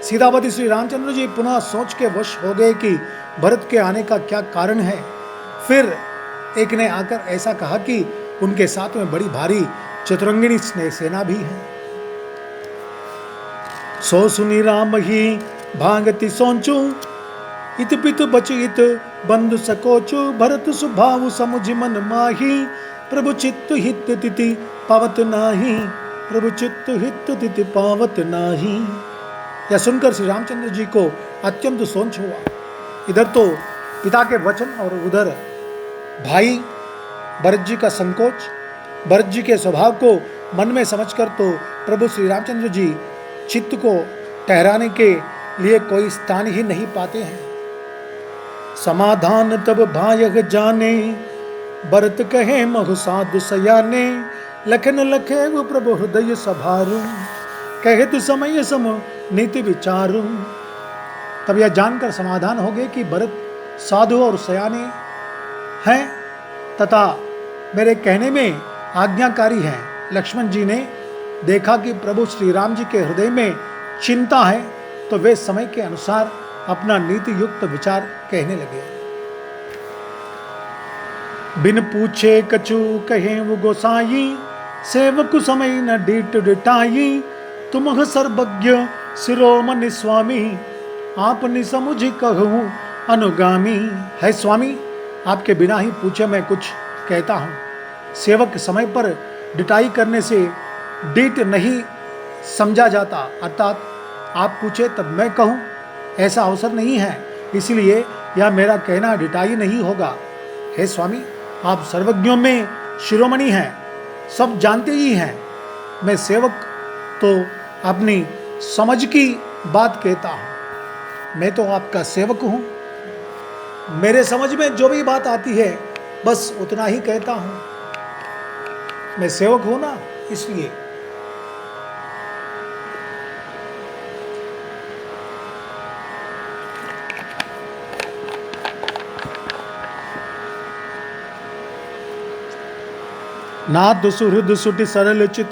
सीतापति श्री रामचंद्र जी पुनः सोच के वश हो गए कि भरत के आने का क्या कारण है। फिर एक ने आकर ऐसा कहा कि उनके साथ में बड़ी भारी चतुरंगिणी सेना भी है। सो सुनी राम ही भांगति सोचू, इत पित बचित बंधु सकोचु। भरत सुभाव समुझ मन माही, प्रभु चित्त हित तिथि पावत नाही। प्रभु चित्त हित तिथि पावत नाही। यह सुनकर श्री रामचंद्र जी को अत्यंत सोच हुआ। इधर तो पिता के वचन और उधर भाई भरत जी का संकोच, भरत जी के स्वभाव को मन में समझकर तो प्रभु श्री रामचंद्र जी चित्त को ठहराने के लिए कोई स्थान ही नहीं पाते हैं। समाधान तब भायग जाने, भरत कहे महु साधु सयाने। लखन लखे वो प्रभु हृदय सभारू, कहत समय सम नीति विचारू। तब यह जानकर समाधान हो गए कि भरत साधु और सयाने हैं तथा मेरे कहने में आज्ञाकारी हैं। लक्ष्मण जी ने देखा कि प्रभु श्री राम जी के हृदय में चिंता है, तो वे समय के अनुसार अपना नीति युक्त विचार कहने लगे। बिन पूछे कछु कहे वो गोसाई, सेवक समय न डीट डिटाई। तुम सर्वज्ञ शिरोमणि स्वामी, आपने समुझ कहूँ अनुगामी। है स्वामी, आपके बिना ही पूछे मैं कुछ कहता हूँ। सेवक समय पर डिटाई करने से डीट नहीं समझा जाता, अर्थात आप पूछे तब मैं कहूँ, ऐसा अवसर नहीं है। इसलिए यह मेरा कहना डिटाई नहीं होगा। हे स्वामी, आप सर्वज्ञों में शिरोमणि हैं, सब जानते ही हैं। मैं सेवक तो अपनी समझ की बात कहता हूँ। मैं तो आपका सेवक हूँ, मेरे समझ में जो भी बात आती है बस उतना ही कहता हूँ। मैं सेवक हूँ ना, इसलिए। नाद सुहृद सुट सरल चित,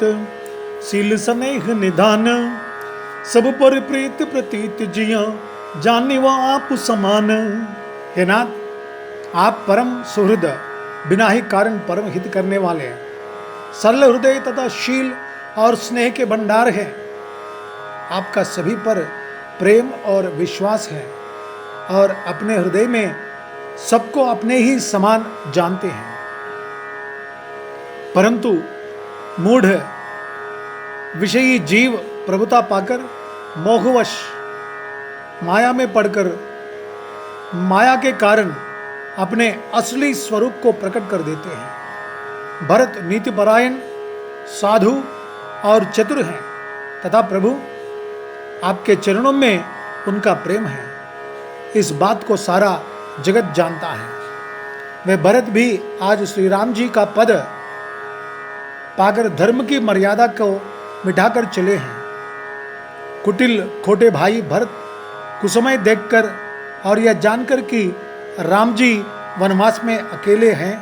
सील स्नेह निधान। सब पर प्रीत प्रतीत जिया, जाने व आप समान। हे नाथ, आप परम सुहृद, बिना ही कारण परम हित करने वाले हैं। सरल हृदय तथा शील और स्नेह के भंडार हैं। आपका सभी पर प्रेम और विश्वास है और अपने हृदय में सबको अपने ही समान जानते हैं। परंतु मूढ़ विषयी जीव प्रभुता पाकर मोहवश माया में पड़कर माया के कारण अपने असली स्वरूप को प्रकट कर देते हैं। भरत नीतिपरायण, साधु और चतुर हैं तथा प्रभु आपके चरणों में उनका प्रेम है। इस बात को सारा जगत जानता है। वे भरत भी आज श्री राम जी का पद पाकर धर्म की मर्यादा को मिटाकर चले हैं। कुटिल खोटे भाई भरत कुसमय देखकर और यह जानकर कि राम जी वनवास में अकेले हैं,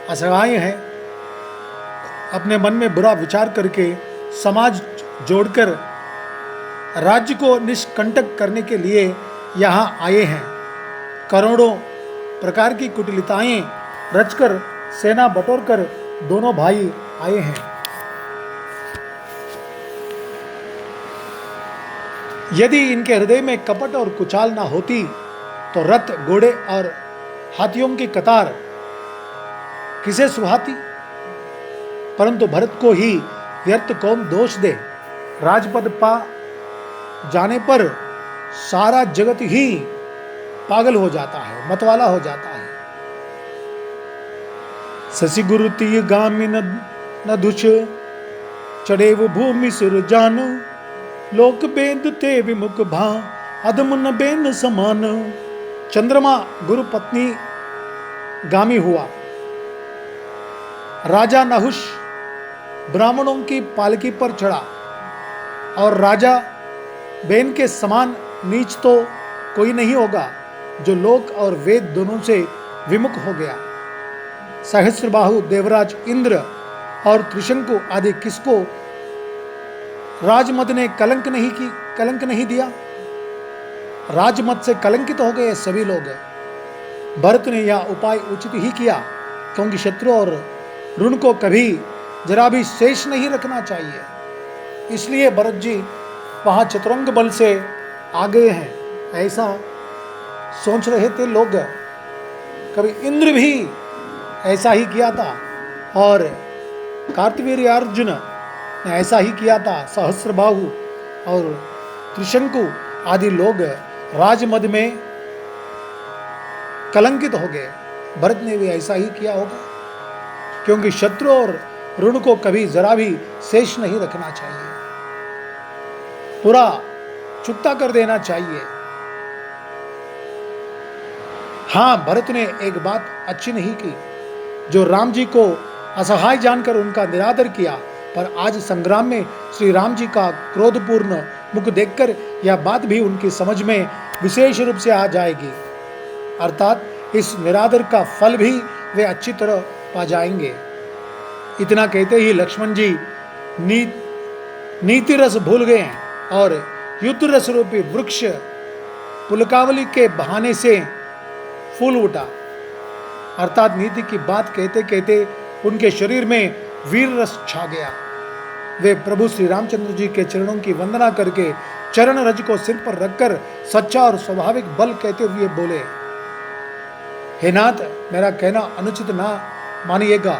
असहाय हैं, अपने मन में बुरा विचार करके समाज जोड़कर राज्य को निष्कंटक करने के लिए यहाँ आए हैं। करोड़ों प्रकार की कुटिलताएं रचकर सेना बटोरकर दोनों भाई आए हैं। यदि इनके हृदय में कपट और कुचाल ना होती तो रथ घोड़े और हाथियों की कतार किसे सुहाती। परंतु भरत को ही व्यर्थ कौन दोष दे। राजपद पा जाने पर सारा जगत ही पागल हो जाता है, मतवाला हो जाता है। शशि गुरु तीय गामी न दुछ चढ़ेव भूमि सिर जान लोक बेद ते विमुख भा अधम न बेन समान। चंद्रमा गुरु पत्नी गामी हुआ। राजा नहुष ब्राह्मणों की पालकी पर चढ़ा और राजा बेन के समान नीच तो कोई नहीं होगा जो लोक और वेद दोनों से विमुख हो गया। सहस्त्रबाहु देवराज इंद्र और त्रिशंकु आदि किसको राजमद ने कलंक नहीं दिया। राजमद से कलंकित हो गए सभी लोग। भरत ने यह उपाय उचित ही किया, क्योंकि शत्रु और ऋण को कभी जरा भी शेष नहीं रखना चाहिए। इसलिए भरत जी वहां चतुरंग बल से आ गए हैं, ऐसा सोच रहे थे लोग। कभी इंद्र भी ऐसा ही किया था और कार्तवीर्यार्जुन ने ऐसा ही किया था। सहस्त्रबाहु और त्रिशंकु आदि लोग राजमद में कलंकित हो गए। भरत ने भी ऐसा ही किया होगा, क्योंकि शत्रु और ऋण को कभी जरा भी शेष नहीं रखना चाहिए, पूरा चुकता कर देना चाहिए। हां, भरत ने एक बात अच्छी नहीं की, जो राम जी को असहाय जानकर उनका निरादर किया। पर आज संग्राम में श्री राम जी का क्रोधपूर्ण मुख देखकर यह बात भी उनकी समझ में विशेष रूप से आ जाएगी। अर्थात इस निरादर का फल भी वे अच्छी तरह पा जाएंगे। इतना कहते ही लक्ष्मण जी नीति रस भूल गए और युद्ध रस रूपी वृक्ष पुलकावली के बहाने से फूल उठा। अर्थात नीति की बात कहते कहते उनके शरीर में वीर रस छा गया। वे प्रभु श्री रामचंद्र जी के चरणों की वंदना करके चरण रज को सिर पर रखकर सच्चा और स्वाभाविक बल कहते हुए बोले, हे नाथ, मेरा कहना अनुचित ना मानिएगा।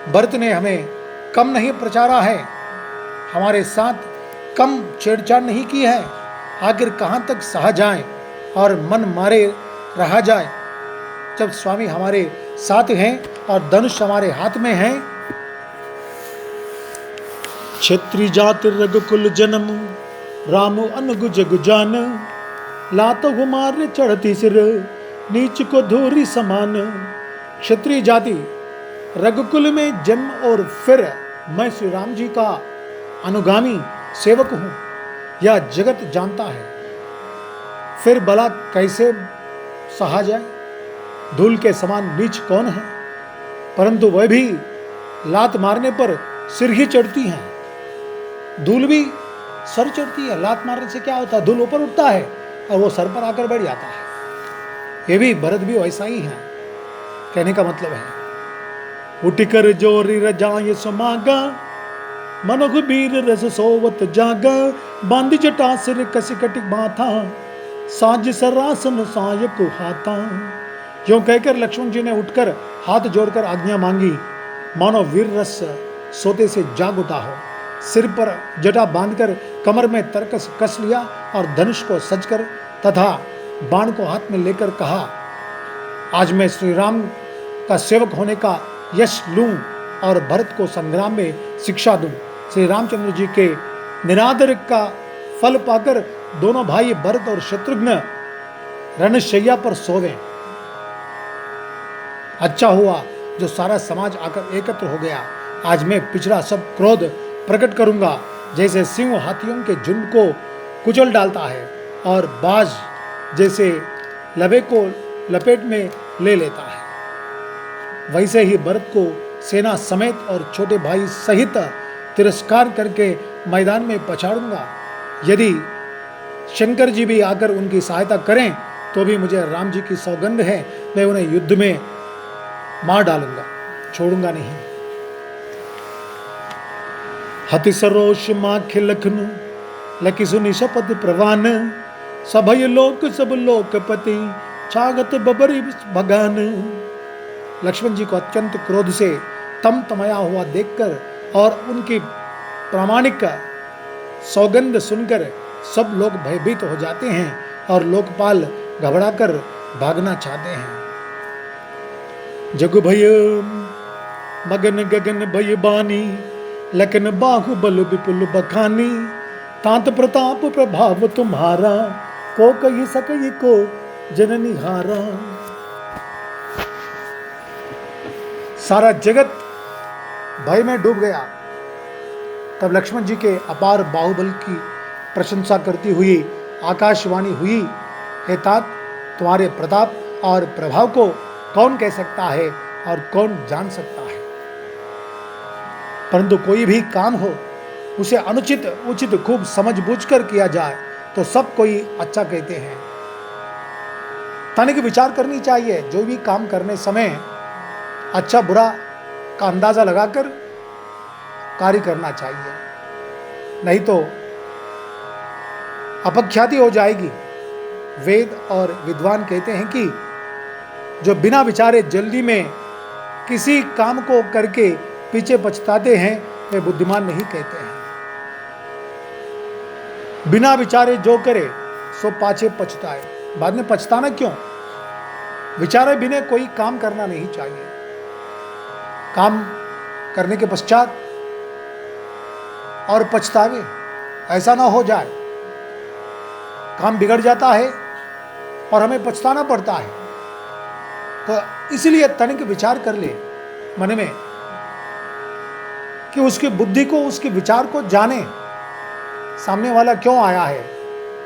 भरत ने हमें कम नहीं प्रचारा है, हमारे साथ कम छेड़छाड़ नहीं की है। आखिर कहाँ तक सहा जाए और मन मारे रहा जाए, जब स्वामी हमारे साथ हैं और धनुष हमारे हाथ में है। क्षत्रिय जात रघुकुल जन्म राम अनुग जग जान लात हुमार चढ़ती सिर नीच को धूरी समान। क्षत्रिय जाति रघुकुल में जन्म और फिर मैं श्री राम जी का अनुगामी सेवक हूं, यह जगत जानता है। फिर भला कैसे सहा जाए। धूल के समान नीच कौन है, परंतु वह भी लात मारने पर सिर ही चढ़ती हैं। धूल भी सर चढ़ती है, लात मारने से क्या होता है, धूल ऊपर उठता है और वो सर पर आकर बैठ जाता है। ये भी भरत भी वैसा ही है। कहने का मतलब है, उठकर जोरी रजाय समागा मन रघुबीर रस सोवत जागा बांध जटा सिर कस कटिक माथा साज सरासन सायक हाथा। यूं कहकर लक्ष्मण जी ने उठकर हाथ जोड़कर आज्ञा मांगी, मानो वीर रस सोते से जाग उठा हो। सिर पर जटा बांधकर कमर में तरकस कस लिया और धनुष को सजकर तथा बाण को हाथ में लेकर कहा, आज मैं श्री राम का सेवक होने का यश लूं और भरत को संग्राम में शिक्षा दूं। श्री रामचंद्र जी के निरादर का फल पाकर दोनों भाई भरत और शत्रुघ्न रणशैया पर सोवे। अच्छा हुआ जो सारा समाज आकर एकत्र हो गया। आज मैं पिछड़ा सब क्रोध प्रकट करूंगा, जैसे सिंह हाथियों के झुंड को कुचल डालता है और बाज जैसे लबे को लपेट में ले लेता है, वैसे ही भरत को सेना समेत और छोटे भाई सहित तिरस्कार करके मैदान में पछाड़ूंगा। यदि शंकर जी भी आकर उनकी सहायता करें तो भी मुझे राम जी की सौगंध है, मैं उन्हें युद्ध में मार डालूंगा, छोड़ूंगा नहीं। हति सरोष माखे लखनु लकी सुनि शपथ प्रवान, सभय लोक सब लोकपति छागत बबरी भगान। लक्ष्मण जी को अत्यंत क्रोध से तमतमाया हुआ देखकर और उनकी प्रामाणिक सौगंध सुनकर सब लोग भयभीत हो जाते हैं और लोकपाल घबराकर भागना चाहते हैं। जग भय मगन गगन भय बानी, लखन बाहुबल विपुल बखानी, तांत प्रताप प्रभाव तुम्हारा, को कही सकई को जननी हारा। सारा जगत भय में डूब गया। तब लक्ष्मण जी के अपार बाहुबल की प्रशंसा करती हुई आकाशवाणी हुई, हे तात, तुम्हारे प्रताप और प्रभाव को कौन कह सकता है और कौन जान सकता है। परंतु कोई भी काम हो उसे अनुचित उचित खूब समझ बूझ कर किया जाए तो सब कोई अच्छा कहते हैं। तनिक विचार करनी चाहिए। जो भी काम करने समय अच्छा बुरा का अंदाजा लगाकर कार्य करना चाहिए, नहीं तो अपख्याति हो जाएगी। वेद और विद्वान कहते हैं कि जो बिना विचारे जल्दी में किसी काम को करके पीछे पछताते हैं वे बुद्धिमान नहीं कहते हैं। बिना विचारे जो करे सो पाछे पछताए। बाद में पछताना क्यों? विचारे बिना कोई काम करना नहीं चाहिए। काम करने के पश्चात और पछतावे, ऐसा ना हो जाए। काम बिगड़ जाता है और हमें पछताना पड़ता है। तो इसलिए तनिक विचार कर ले मन में कि उसकी बुद्धि को, उसके विचार को जाने, सामने वाला क्यों आया है,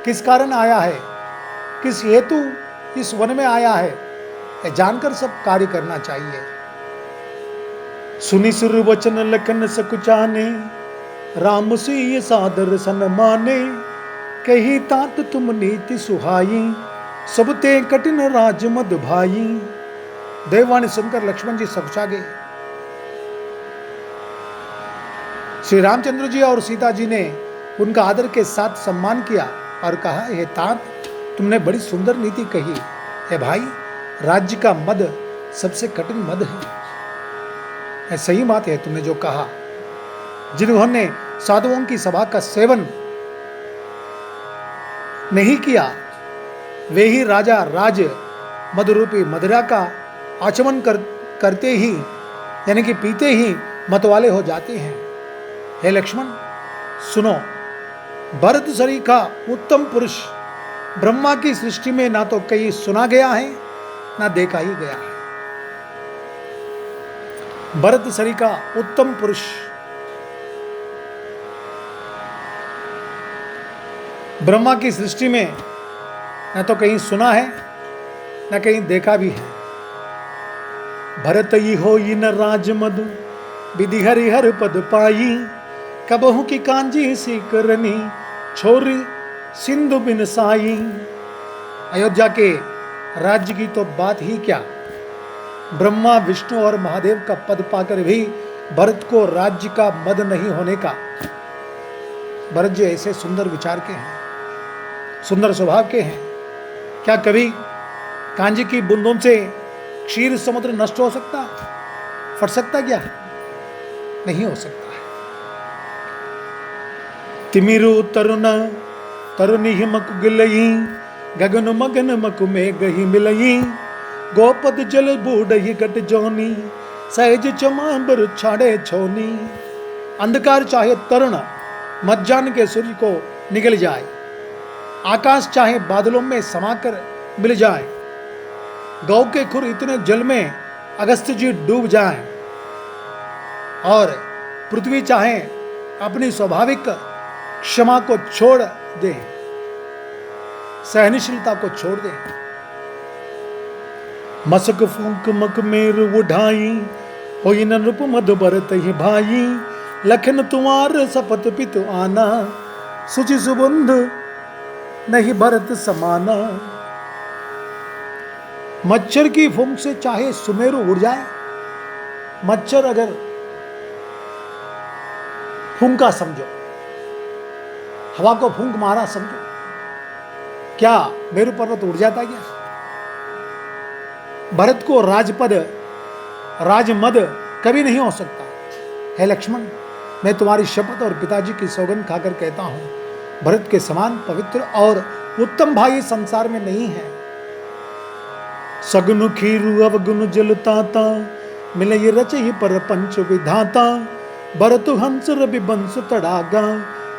किस कारण आया है, किस हेतु इस वन में आया है, यह जानकर सब कार्य करना चाहिए। सुनि सुर वचन लखन सकुचाने, राम सिय सादर सन माने, कही तात तुम नीति सुहाई, सब ते कठिन राज मद भाई। देववाणी सुनकर लक्ष्मण जी सकुचा गए। श्री रामचंद्र जी और सीता जी ने उनका आदर के साथ सम्मान किया और कहा, हे तात, तुमने बड़ी सुंदर नीति कही। हे भाई, राज्य का मद सबसे कठिन मद है। सही बात है तुमने जो कहा। जिन्होंने साधुओं की सभा का सेवन नहीं किया वे ही राजा राज मदरूपी मदिरा का आचमन करते ही, यानी कि पीते ही मतवाले हो जाते हैं। हे लक्ष्मण सुनो, भरत सरीखा उत्तम पुरुष ब्रह्मा की सृष्टि में ना तो कहीं सुना गया है ना देखा ही गया है। भरत सरीखा उत्तम पुरुष ब्रह्मा की सृष्टि में न तो कहीं सुना है न कहीं देखा भी है। भरत ही हो न राज मधु, विधि हरिहर पद पाई, कबहू की कांजी सी करनी, छोरी सिंधु बिन साई। अयोध्या के राज्य की तो बात ही क्या, ब्रह्मा विष्णु और महादेव का पद पाकर भी भरत को राज्य का मद नहीं होने का। भरत जी ऐसे सुंदर विचार के हैं, सुंदर स्वभाव के हैं। क्या कभी कांजी की बूंदों से क्षीर समुद्र नष्ट हो सकता, फट सकता? क्या नहीं हो सकता है। तिमिरु तरुण तरुणी हिमक गिलई, गगन मगन मकु में गही मिलई, गोपद जल बूढ़ी गट जोनी, सहज चमाबर छाड़े छोनी। अंधकार चाहे तरुण मध्याह्न के सूर्य को निकल जाए, आकाश चाहे बादलों में समाकर मिल जाए, गौ के खुर इतने जल में अगस्त्य जी डूब जाएं, और पृथ्वी चाहे अपनी स्वाभाविक क्षमा को छोड़ दें, सहनशीलता को छोड़ दें। मसक फूंक मक मेर उठाई, होई न नृप मद भरत ही भाई, लखन तुम्हार सपत पित आना, सुचि सुबुंध नहीं भरत समाना। मच्छर की फूंक से चाहे सुमेरु उड़ जाए, मच्छर अगर फूंका समझो, हवा को फूंक मारा समझो, क्या मेरु पर्वत उड़ जाता क्या? भरत को राजपद राजमद कभी नहीं हो सकता। है लक्ष्मण, मैं तुम्हारी शपथ और पिताजी की सौगंध खाकर कहता हूं, भरत के समान पवित्र और उत्तम भाई संसार में नहीं है। सगुन खीरु अवगुण जलताता, मिले ये रच ही पर पंच विधाता, भरत हंस रवि बंस तड़ागा,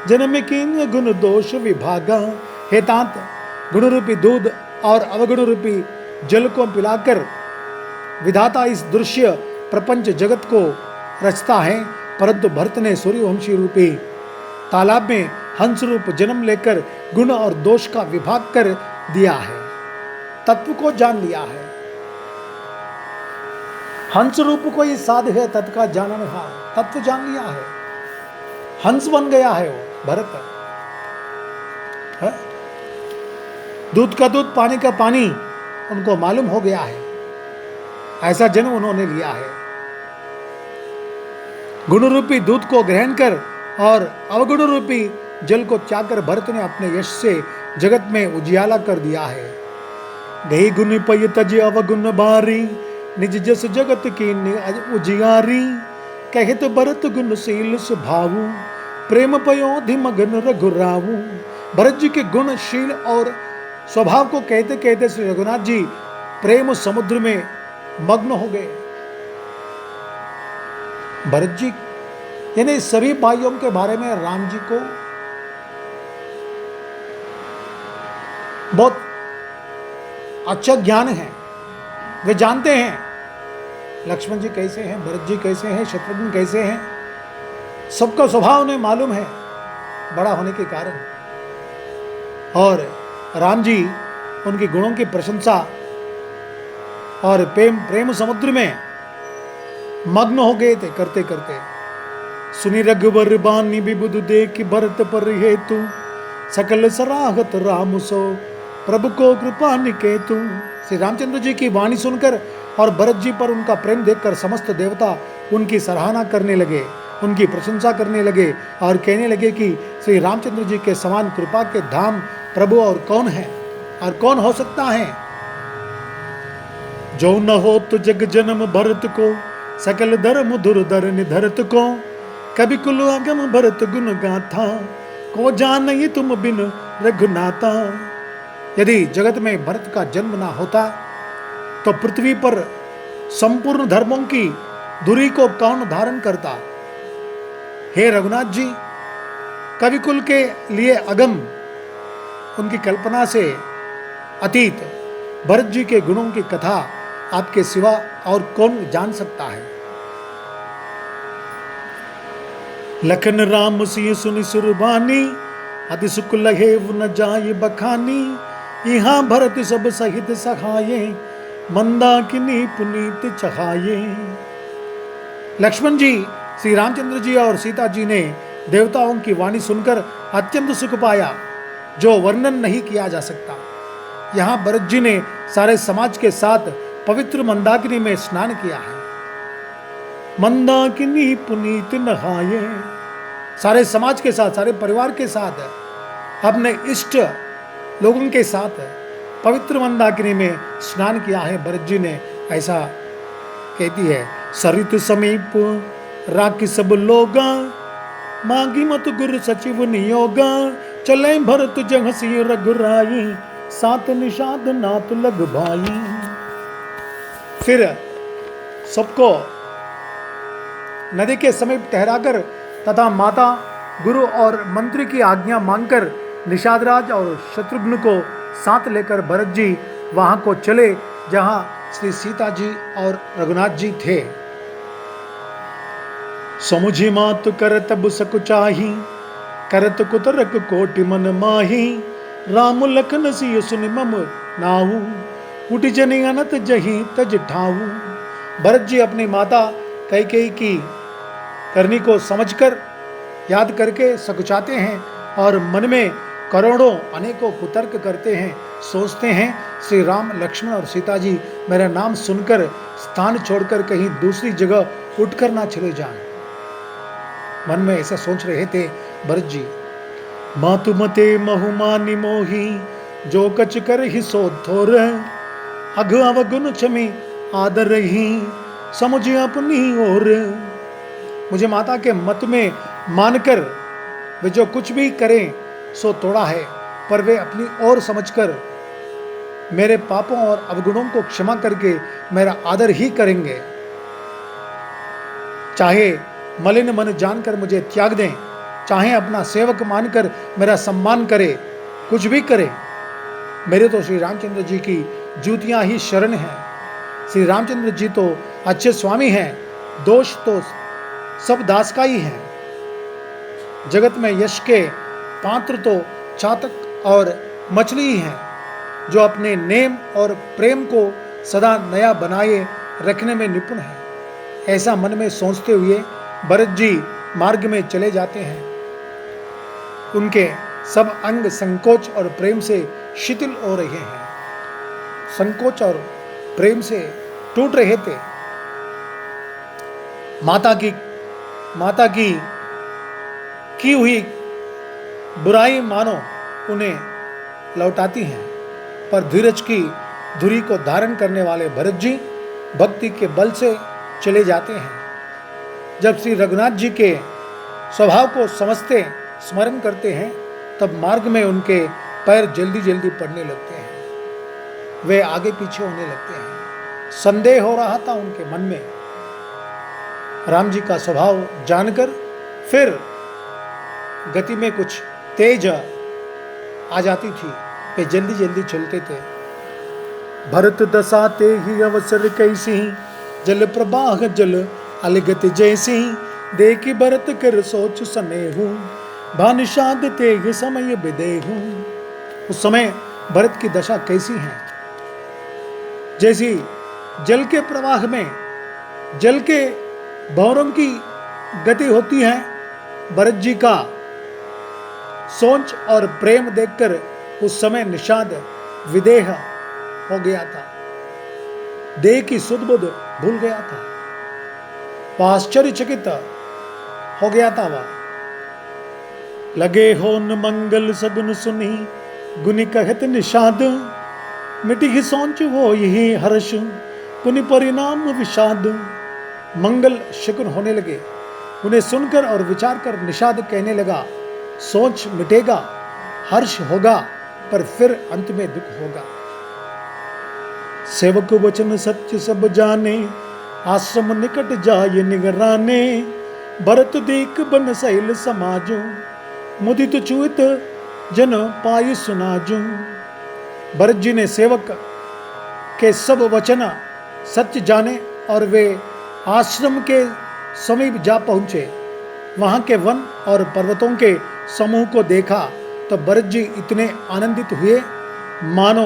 जन्म कीन गुण दोष विभागा। हे तात, गुण रूपी दूध और अवगुण रूपी जल को पिलाकर विधाता इस दृश्य प्रपंच जगत को रचता है, परंतु भरत ने सूर्यवंशी रूपी तालाब में हंस रूप जन्म लेकर गुण और दोष का विभाग कर दिया है, तत्व को जान लिया है। हंस रूप कोई साध है तत्व का जानन हार, तत्व जान लिया है, हंस बन गया है वो भरत। है? दूध का दूध पानी का पानी उनको मालूम हो गया है, ऐसा जन्म उन्होंने लिया है। गुण रूपी दूध को ग्रहण कर और अवगुण रूपी जल को त्याग कर भरत ने अपने यश से जगत में उजियाला कर दिया है। गई गुण पय तज अवगुण बारी, निज जस जगत की उजियारी, कहत भरत गुणशील स्वभावु, प्रेम पयोधि मगन रघुरावु। भरत जी के गुणशील और स्वभाव को कहते कहते श्री रघुनाथ जी प्रेम समुद्र में मग्न हो गए। भरत जी यानी सभी भाइयों के बारे में राम जी को बहुत अच्छा ज्ञान है, वे जानते हैं लक्ष्मण जी कैसे हैं, भरत जी कैसे हैं, शत्रुघ्न कैसे हैं, सबका स्वभाव उन्हें मालूम है बड़ा होने के कारण। और राम जी उनके गुणों की प्रशंसा और प्रेम समुद्र में मग्न हो गए थे करते करते। सुनी रघुवर बानी विबुध देख भरत पर हेतु, सकल सराहत राम सो प्रभु को कृपा निकेतु। श्री रामचंद्र जी की वाणी सुनकर और भरत जी पर उनका प्रेम देखकर समस्त देवता उनकी सराहना करने लगे, उनकी प्रशंसा करने लगे और कहने लगे कि श्री रामचंद्र जी के समान कृपा के धाम प्रभु और कौन है और कौन हो सकता है। जो न हो तो जग जन्म भरत को, सकल धर्म धुरधर निधरत को, कभी कुल अगम भरत गुण गाथा, को जान नहीं तुम बिन रघुनाथा। यदि जगत में भरत का जन्म ना होता तो पृथ्वी पर संपूर्ण धर्मों की धुरी को कौन धारण करता। हे रघुनाथ जी, कविकुल के लिए अगम, उनकी कल्पना से अतीत भरत जी के गुणों की कथा आपके सिवा और कौन जान सकता है। लखन राम सिंह सुनि सुरबानी, अति सुख लहे न जाय बखानी, यहाँ भरत सब सहित सखाये, मंदाकिनी पुनीत चहाये। लक्ष्मण जी, श्री रामचंद्र जी और सीता जी ने देवताओं की वाणी सुनकर अत्यंत सुख पाया, जो वर्णन नहीं किया जा सकता। यहाँ भरत जी ने सारे समाज के साथ पवित्र मंदाकिनी में स्नान किया है। मंदाकिनी पुनीत नहाये, सारे समाज के साथ, सारे परिवार के साथ, अपने इष्ट लोगों के साथ पवित्र मंदाकिनी में स्नान किया है भरत जी ने, ऐसा कहती है। सरित समीप राखी सब लोगा, मांगी मत गुरु सचिव नियोगा, चले भरत जग सिंह रघुराई, सात निषाद नाथ लग भाई। फिर सबको नदी के समीप ठहराकर तथा माता, गुरु और मंत्री की आज्ञा मांगकर निषादराज और शत्रुघ्न को साथ लेकर भरत जी वहां को चले जहां श्री सीता जी और रघुनाथ जी थे। समुझी मातु करत तब सकुचाही, करत कुतरक कोटि मन माही, राम लखन सिय सुनि मम नाहू, उठ जनि अनत जही तज ठाऊ। भरत जी अपनी माता कैकेयी की करनी को समझकर याद करके सकुचाते हैं और मन में करोड़ों अनेकों कुतर्क करते हैं, सोचते हैं श्री राम लक्ष्मण और सीता जी मेरा नाम सुनकर स्थान छोड़कर कहीं दूसरी जगह उठकर ना चले जाएं। मन में ऐसा सोच रहे थे भरत जी। मातु मते महुमानि मोही, जो कच कर ही सो थोर, अघ अवगुण क्षमी आदर रही, समुझ अपनी ओर। मुझे माता के मत में मानकर वे जो कुछ भी करें सो तोड़ा है, पर वे अपनी ओर समझकर मेरे पापों और अवगुणों को क्षमा करके मेरा आदर ही करेंगे। चाहे मलिन मन जानकर मुझे त्याग दें, चाहे अपना सेवक मानकर मेरा सम्मान करे, कुछ भी करे, मेरे तो श्री रामचंद्र जी की जूतियां ही शरण हैं। श्री रामचंद्र जी तो अच्छे स्वामी हैं, दोष तो सब दास का ही है। जगत में यश के पात्र तो चातक और मछली ही हैं, जो अपने नेम और प्रेम को सदा नया बनाए रखने में निपुण है। ऐसा मन में सोचते हुए भरत जी मार्ग में चले जाते हैं। उनके सब अंग संकोच और प्रेम से शिथिल हो रहे हैं, संकोच और प्रेम से टूट रहे थे। माता की हुई बुराई मानो उन्हें लौटाती हैं, पर धीरज की धुरी को धारण करने वाले भरत जी भक्ति के बल से चले जाते हैं। जब श्री रघुनाथ जी के स्वभाव को समझते स्मरण करते हैं, तब मार्ग में उनके पैर जल्दी जल्दी पड़ने लगते हैं, वे आगे पीछे होने लगते हैं। संदेह हो रहा था उनके मन में। राम जी का स्वभाव जानकर फिर गति में कुछ तेज आ जाती थी, वे जल्दी जल्दी चलते थे। भरत दसाते ही अवसर कैसी, जल प्रवाह जल अलगत जैसी, देखी भरत कर सोच सनेहू, भानिषाद ते समय विदेहू। उस समय भरत की दशा कैसी है, जैसी जल के प्रवाह में जल के भंवरों की गति होती है। भरत जी का सोच और प्रेम देखकर उस समय निषाद विदेह हो गया था, देह की सुध बुध भूल गया था, आश्चर्यचकित हो गया था वह। लगे हो न मंगल सगुन सुनी, गुनि कहत निषाद, मिटी ही सोच हो यही हर्ष, पुनि परिणाम विषाद। मंगल शकुन होने लगे, उन्हें सुनकर और विचार कर निषाद कहने लगा, सोच मिटेगा, हर्ष होगा, पर फिर अंत में दुख होगा। सेवक वचन सत्य सब जाने, आश्रम निकट जाय निगराने, भरत देख बन सैल समाजो, मुदित चुत जन पाई सुनाजो। भरत जी ने सेवक के सब वचन सत्य जाने और वे आश्रम के समीप जा पहुंचे। वहां के वन और पर्वतों के समूह को देखा तो भरत जी इतने आनंदित हुए मानो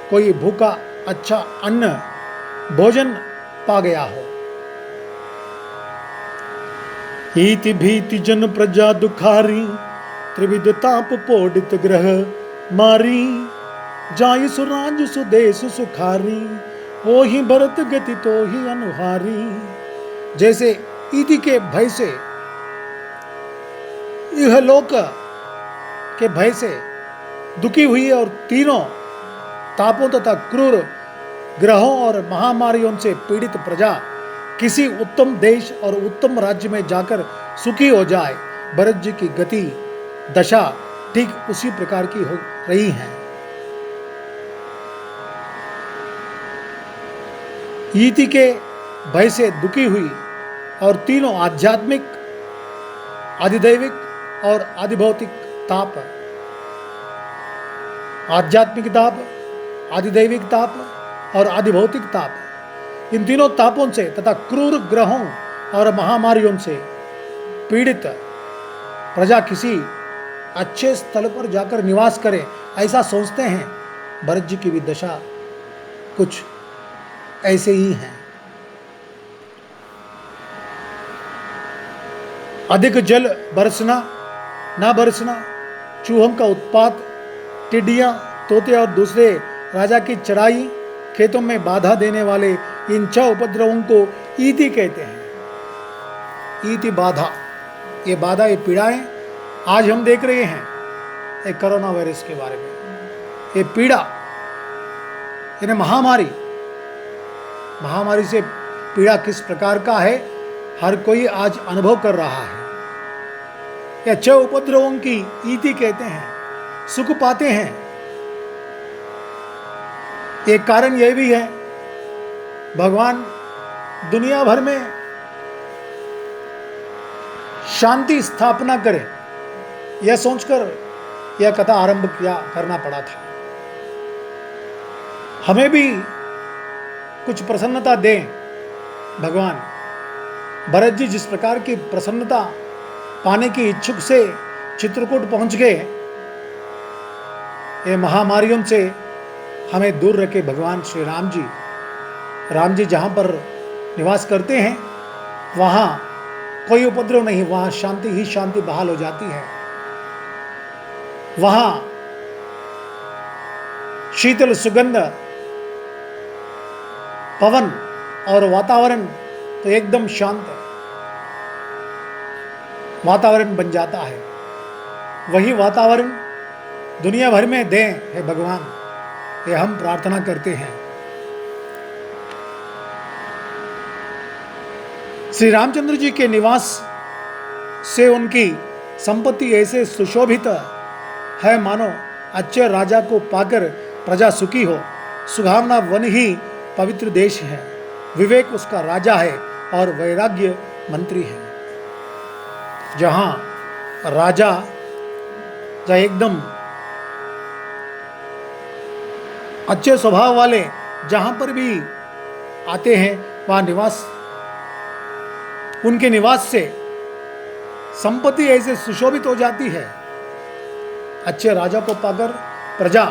कोई भूखा अच्छा अन्न भोजन पा गया हो। इति भीति जन प्रजा दुखारी, त्रिविध ताप पोडित ग्रह मारी, जाय सुराज सुदेश सुखारी, ओ ही भरत गति तो ही अनुहारी। जैसे इति के भय से, यह लोक के भय से दुखी हुई और तीनों तापों तथा क्रूर ग्रहों और महामारियों से पीड़ित प्रजा किसी उत्तम देश और उत्तम राज्य में जाकर सुखी हो जाए, भरत जी की गति दशा ठीक उसी प्रकार की हो रही है। इति के भय से दुखी हुई और तीनों आध्यात्मिक, आधिदैविक और आधिभौतिक ताप आध्यात्मिक ताप, आधिदैविक ताप और आधिभौतिक ताप, इन तीनों तापों से तथा क्रूर ग्रहों और महामारियों से पीड़ित प्रजा किसी अच्छे स्थल पर जाकर निवास करे, ऐसा सोचते हैं। भरत जी की भी दशा कुछ ऐसे ही है। अधिक जल बरसना ना बरसना, चूहों का उत्पात, टिड्डियां, तोते और दूसरे राजा की चढ़ाई, खेतों में बाधा देने वाले इन 6 उपद्रवों को ईति कहते हैं। ईति बाधा, ये बाधा, ये पीड़ाएं आज हम देख रहे हैं एक कोरोना वायरस के बारे में। ये पीड़ा, यानी महामारी, महामारी से पीड़ा किस प्रकार का है हर कोई आज अनुभव कर रहा है। यह 6 उपद्रवों की ईति कहते हैं, सुख पाते हैं। एक कारण यह भी है, भगवान दुनिया भर में शांति स्थापना करे, यह सोचकर यह कथा आरंभ करना पड़ा था। हमें भी कुछ प्रसन्नता दें भगवान। भरत जी जिस प्रकार की प्रसन्नता पाने की इच्छुक से चित्रकूट पहुंच गए, ये महामारियों से हमें दूर रखे भगवान श्री राम जी। राम जी जहां पर निवास करते हैं वहां कोई उपद्रव नहीं, वहां शांति ही शांति बहाल हो जाती है। वहां शीतल सुगंध, पवन और वातावरण तो एकदम शांत वातावरण बन जाता है। वही वातावरण दुनिया भर में दें हे भगवान, ये हम प्रार्थना करते हैं। श्री रामचंद्र जी के निवास से उनकी संपत्ति ऐसे सुशोभित है मानो अच्छे राजा को पाकर प्रजा सुखी हो। सुहावना वन ही पवित्र देश है, विवेक उसका राजा है और वैराग्य मंत्री है। जहां राजा जहाँ एकदम अच्छे स्वभाव वाले जहां पर भी आते हैं वहां निवास, उनके निवास से संपत्ति ऐसे सुशोभित हो जाती है। अच्छे राजा को पाकर प्रजा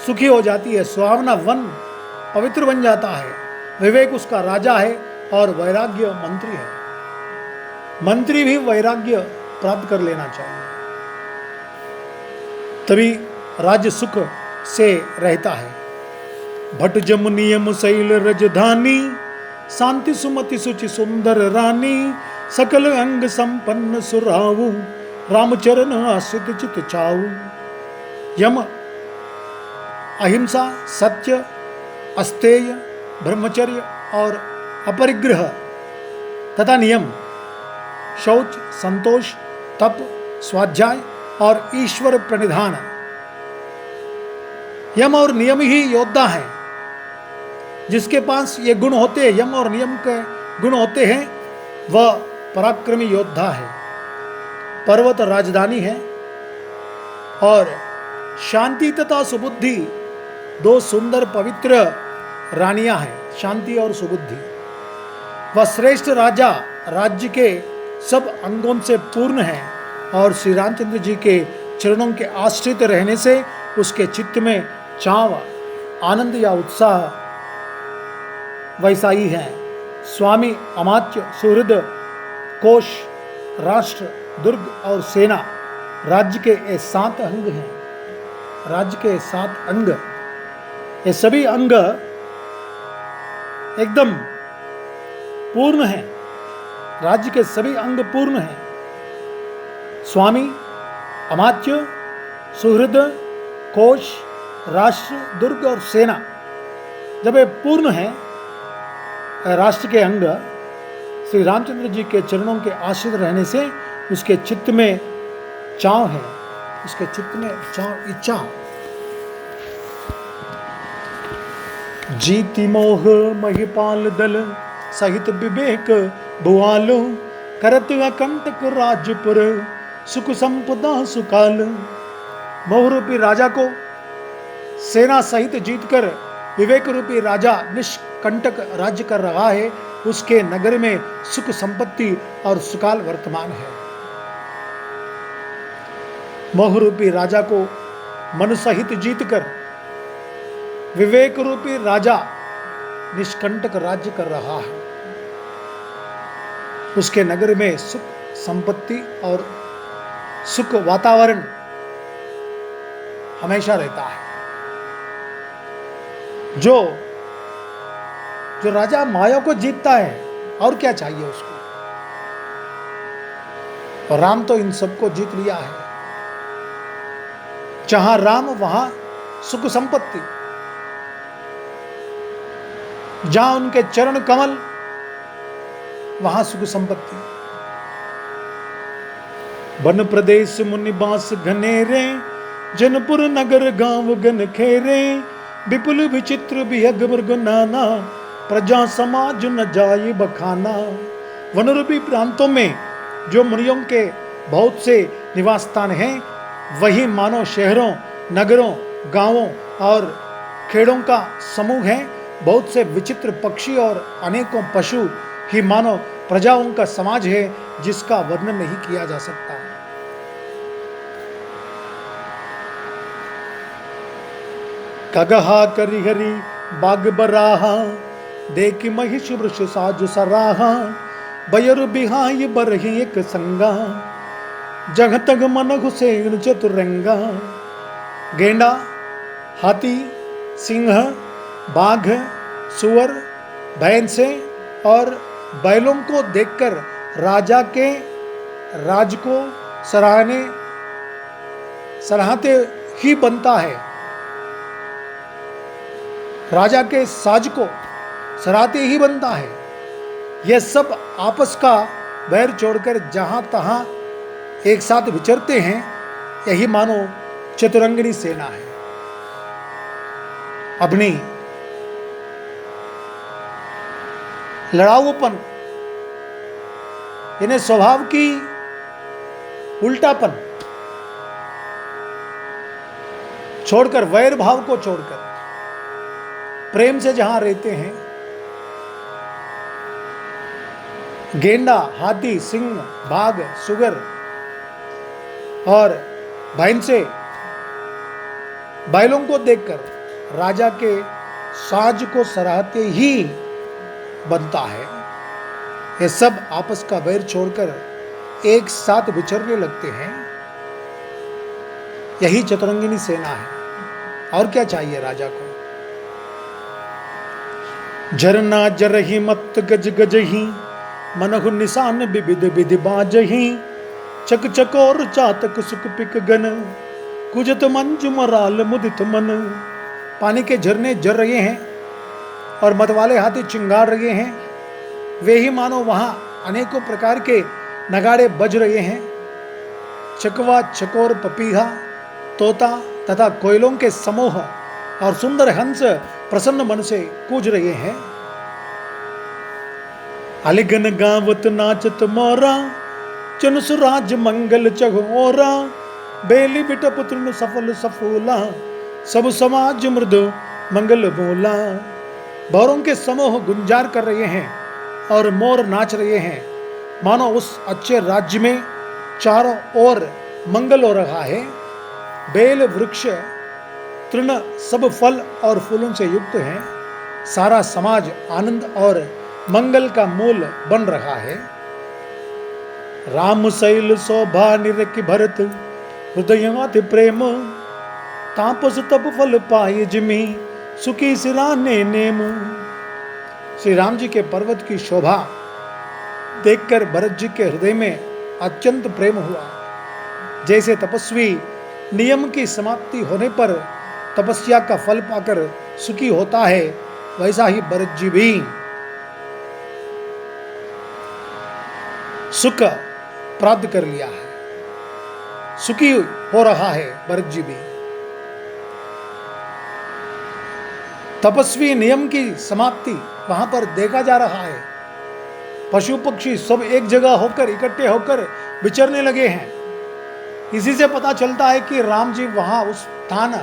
सुखी हो जाती है। सुहावना वन पवित्र बन जाता है, विवेक उसका राजा है और वैराग्य मंत्री है। मंत्री भी वैराग्य प्राप्त कर लेना चाहिए, तभी राज्य सुख से रहता है। भट जम नियम शैल रजधानी, शांति सुमति सुचि सुंदर रानी, सकल अंग संपन्न सुरावु, रामचरण आश्रित चित चाऊ। यम अहिंसा, सत्य, अस्तेय, ब्रह्मचर्य और अपरिग्रह तथा नियम, शौच, संतोष, तप, स्वाध्याय और ईश्वर प्रणिधान। यम और नियम ही योद्धा है। जिसके पास ये गुण होते हैं, यम और नियम के गुण होते हैं, वह पराक्रमी योद्धा है। पर्वत राजधानी है और शांति तथा सुबुद्धि दो सुंदर पवित्र रानियां हैं, शांति और सुबुद्धि। वह श्रेष्ठ राजा राज्य के सब अंगों से पूर्ण है और श्री रामचंद्र जी के चरणों के आश्रित रहने से उसके चित्त में चाव, आनंद या उत्साह वैसा ही है। स्वामी, अमात्य, सुहृद, कोश, राष्ट्र, दुर्ग और सेना राज्य के ये 7 अंग हैं। राज्य के 7 अंग, ये सभी अंग एकदम पूर्ण हैं। राज्य के सभी अंग पूर्ण हैं। स्वामी, अमात्य, सुहृद, कोश, राष्ट्र, दुर्ग और सेना जब ये पूर्ण है, राष्ट्र के अंग श्री रामचंद्र जी के चरणों के आश्रित रहने से उसके चित्त में चाव है, उसके चित्त में चाव, इच्छा। जीति मोह महिपाल दल, सहित विवेक भुआलो, करत अकंटक राज्यपुर, सुख संपदा सुकाल। मोह रूपी राजा को सेना सहित जीतकर विवेक रूपी राजा निष्कंटक राज्य कर रहा है, उसके नगर में सुख संपत्ति और सुकाल वर्तमान है। मोह रूपी राजा को मन सहित जीतकर विवेक रूपी राजा निष्कंटक राज्य कर रहा है, उसके नगर में सुख संपत्ति और सुख वातावरण हमेशा रहता है। जो राजा माया को जीतता है, और क्या चाहिए उसको। और राम तो इन सबको जीत लिया है। जहां राम वहां सुख संपत्ति, जहां उनके चरण कमल वहां सुख संपत्ति। वन प्रदेश मुनि बास घनेरे, जनपुर नगर गांव गन खेरे, विपुल विचित्र बिहग मृग नाना, प्रजा समाज न जाए बखाना। वन रूपी प्रांतों में जो मुनियों के बहुत से निवास स्थान हैं, वही मानो शहरों, नगरों, गांवों और खेड़ों का समूह है। बहुत से विचित्र पक्षी और अनेकों पशु ही मानो प्रजाओं का समाज है, जिसका वर्णन नहीं किया जा सकता। खगहा करिहरी बाग बराहा, देखि महिष वृष साज सराहा, बयर बिहाई बरही एक संगा, जग तग मन हुसैन चतुरंगा। गेंडा, हाथी, सिंह, बाघ, सुअर, भैंसे और बैलों को देखकर राजा के राज को सराहते ही बनता है। राजा के साज को सराहते ही बनता है। यह सब आपस का बैर छोड़कर जहां तहां एक साथ विचरते हैं, यही मानो चतुरंगिनी सेना है। अपनी लड़ाऊपन, इन्हें स्वभाव की उल्टापन छोड़कर, वैर भाव को छोड़कर प्रेम से जहां रहते हैं, गेंडा, हाथी, सिंह, बाघ, सुगर और भैंसे, बैलों को देखकर राजा के साज को सराहते ही बनता है। ये सब आपस का बैर छोड़कर एक साथ विचरने लगते हैं। यही चतुरंगिनी सेना है, और क्या चाहिए राजा को। झरना जरही मत गज गजही, मनहु निशान विविध विधि बाजही, चक चकोर चातक सुख पिक गन, कुजत मंज मराल मुदित मन। पानी के झरने जर रहे हैं और मतवाले हाथी चिंगार रहे हैं, वे ही मानो वहां अनेकों प्रकार के नगाड़े बज रहे हैं। चकवा, चकोर, पपीहा, तोता तथा कोयलों के समूह और सुंदर हंस प्रसन्न मन से कूज रहे हैं। अलिगन गावत नाचत मोरा, चनुसुराज मंगल चघोरा, बेली बिटप तृण सफल सफूला, सब समाज मृदु मंगल बोला। भौरों के समूह गुंजार कर रहे हैं और मोर नाच रहे हैं, मानो उस अच्छे राज्य में चारों ओर मंगल हो रहा है। बेल वृक्ष तृण सब फल और फूलों से युक्त हैं। सारा समाज आनंद और मंगल का मूल बन रहा है। राम शैल शोभा निरखि भरत, हृदयाति प्रेम, तापस तप फल पाए जिमि, सुखी सिराने नेम। श्री राम जी के पर्वत की शोभा देखकर भरत जी के हृदय में अत्यंत प्रेम हुआ। जैसे तपस्वी नियम की समाप्ति होने पर तपस्या का फल पाकर सुखी होता है, वैसा ही भरत जी भी सुख प्राप्त कर लिया है, सुखी हो रहा है भरत जी भी। तपस्वी नियम की समाप्ति वहां पर देखा जा रहा है। पशु पक्षी सब एक जगह होकर इकट्ठे होकर विचरने लगे हैं। इसी से पता चलता है कि राम जी वहां उस स्थान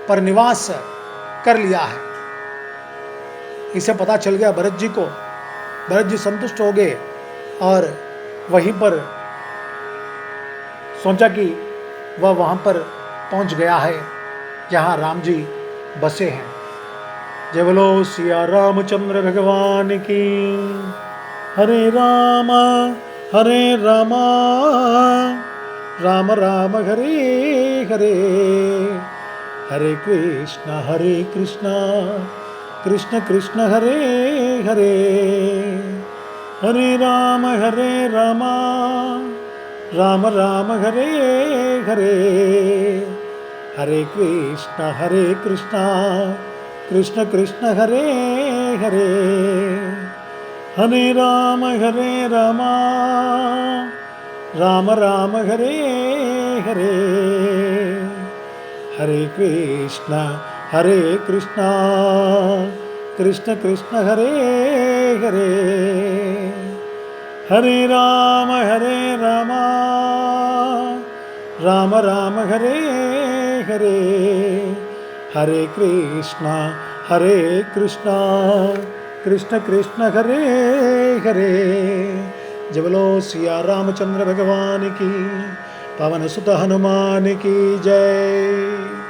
पर निवास कर लिया है। इसे पता चल गया भरत जी को। भरत जी संतुष्ट हो गए और वहीं पर सोचा कि वह वहां पर पहुंच गया है जहां राम जी बसे हैं। जय बोलो सिया रामचंद्र भगवान की। हरे राम राम राम हरे हरे, हरे कृष्ण कृष्ण कृष्ण हरे हरे, हरे राम राम राम हरे हरे, हरे कृष्ण कृष्ण कृष्ण हरे हरे, हरे राम राम राम हरे हरे, हरे कृष्ण कृष्ण कृष्ण हरे हरे, हरे राम राम राम हरे हरे, हरे कृष्ण कृष्ण कृष्ण हरे हरे। जय बोलो सिया रामचंद्र भगवान की, पवन सुत हनुमान की जय।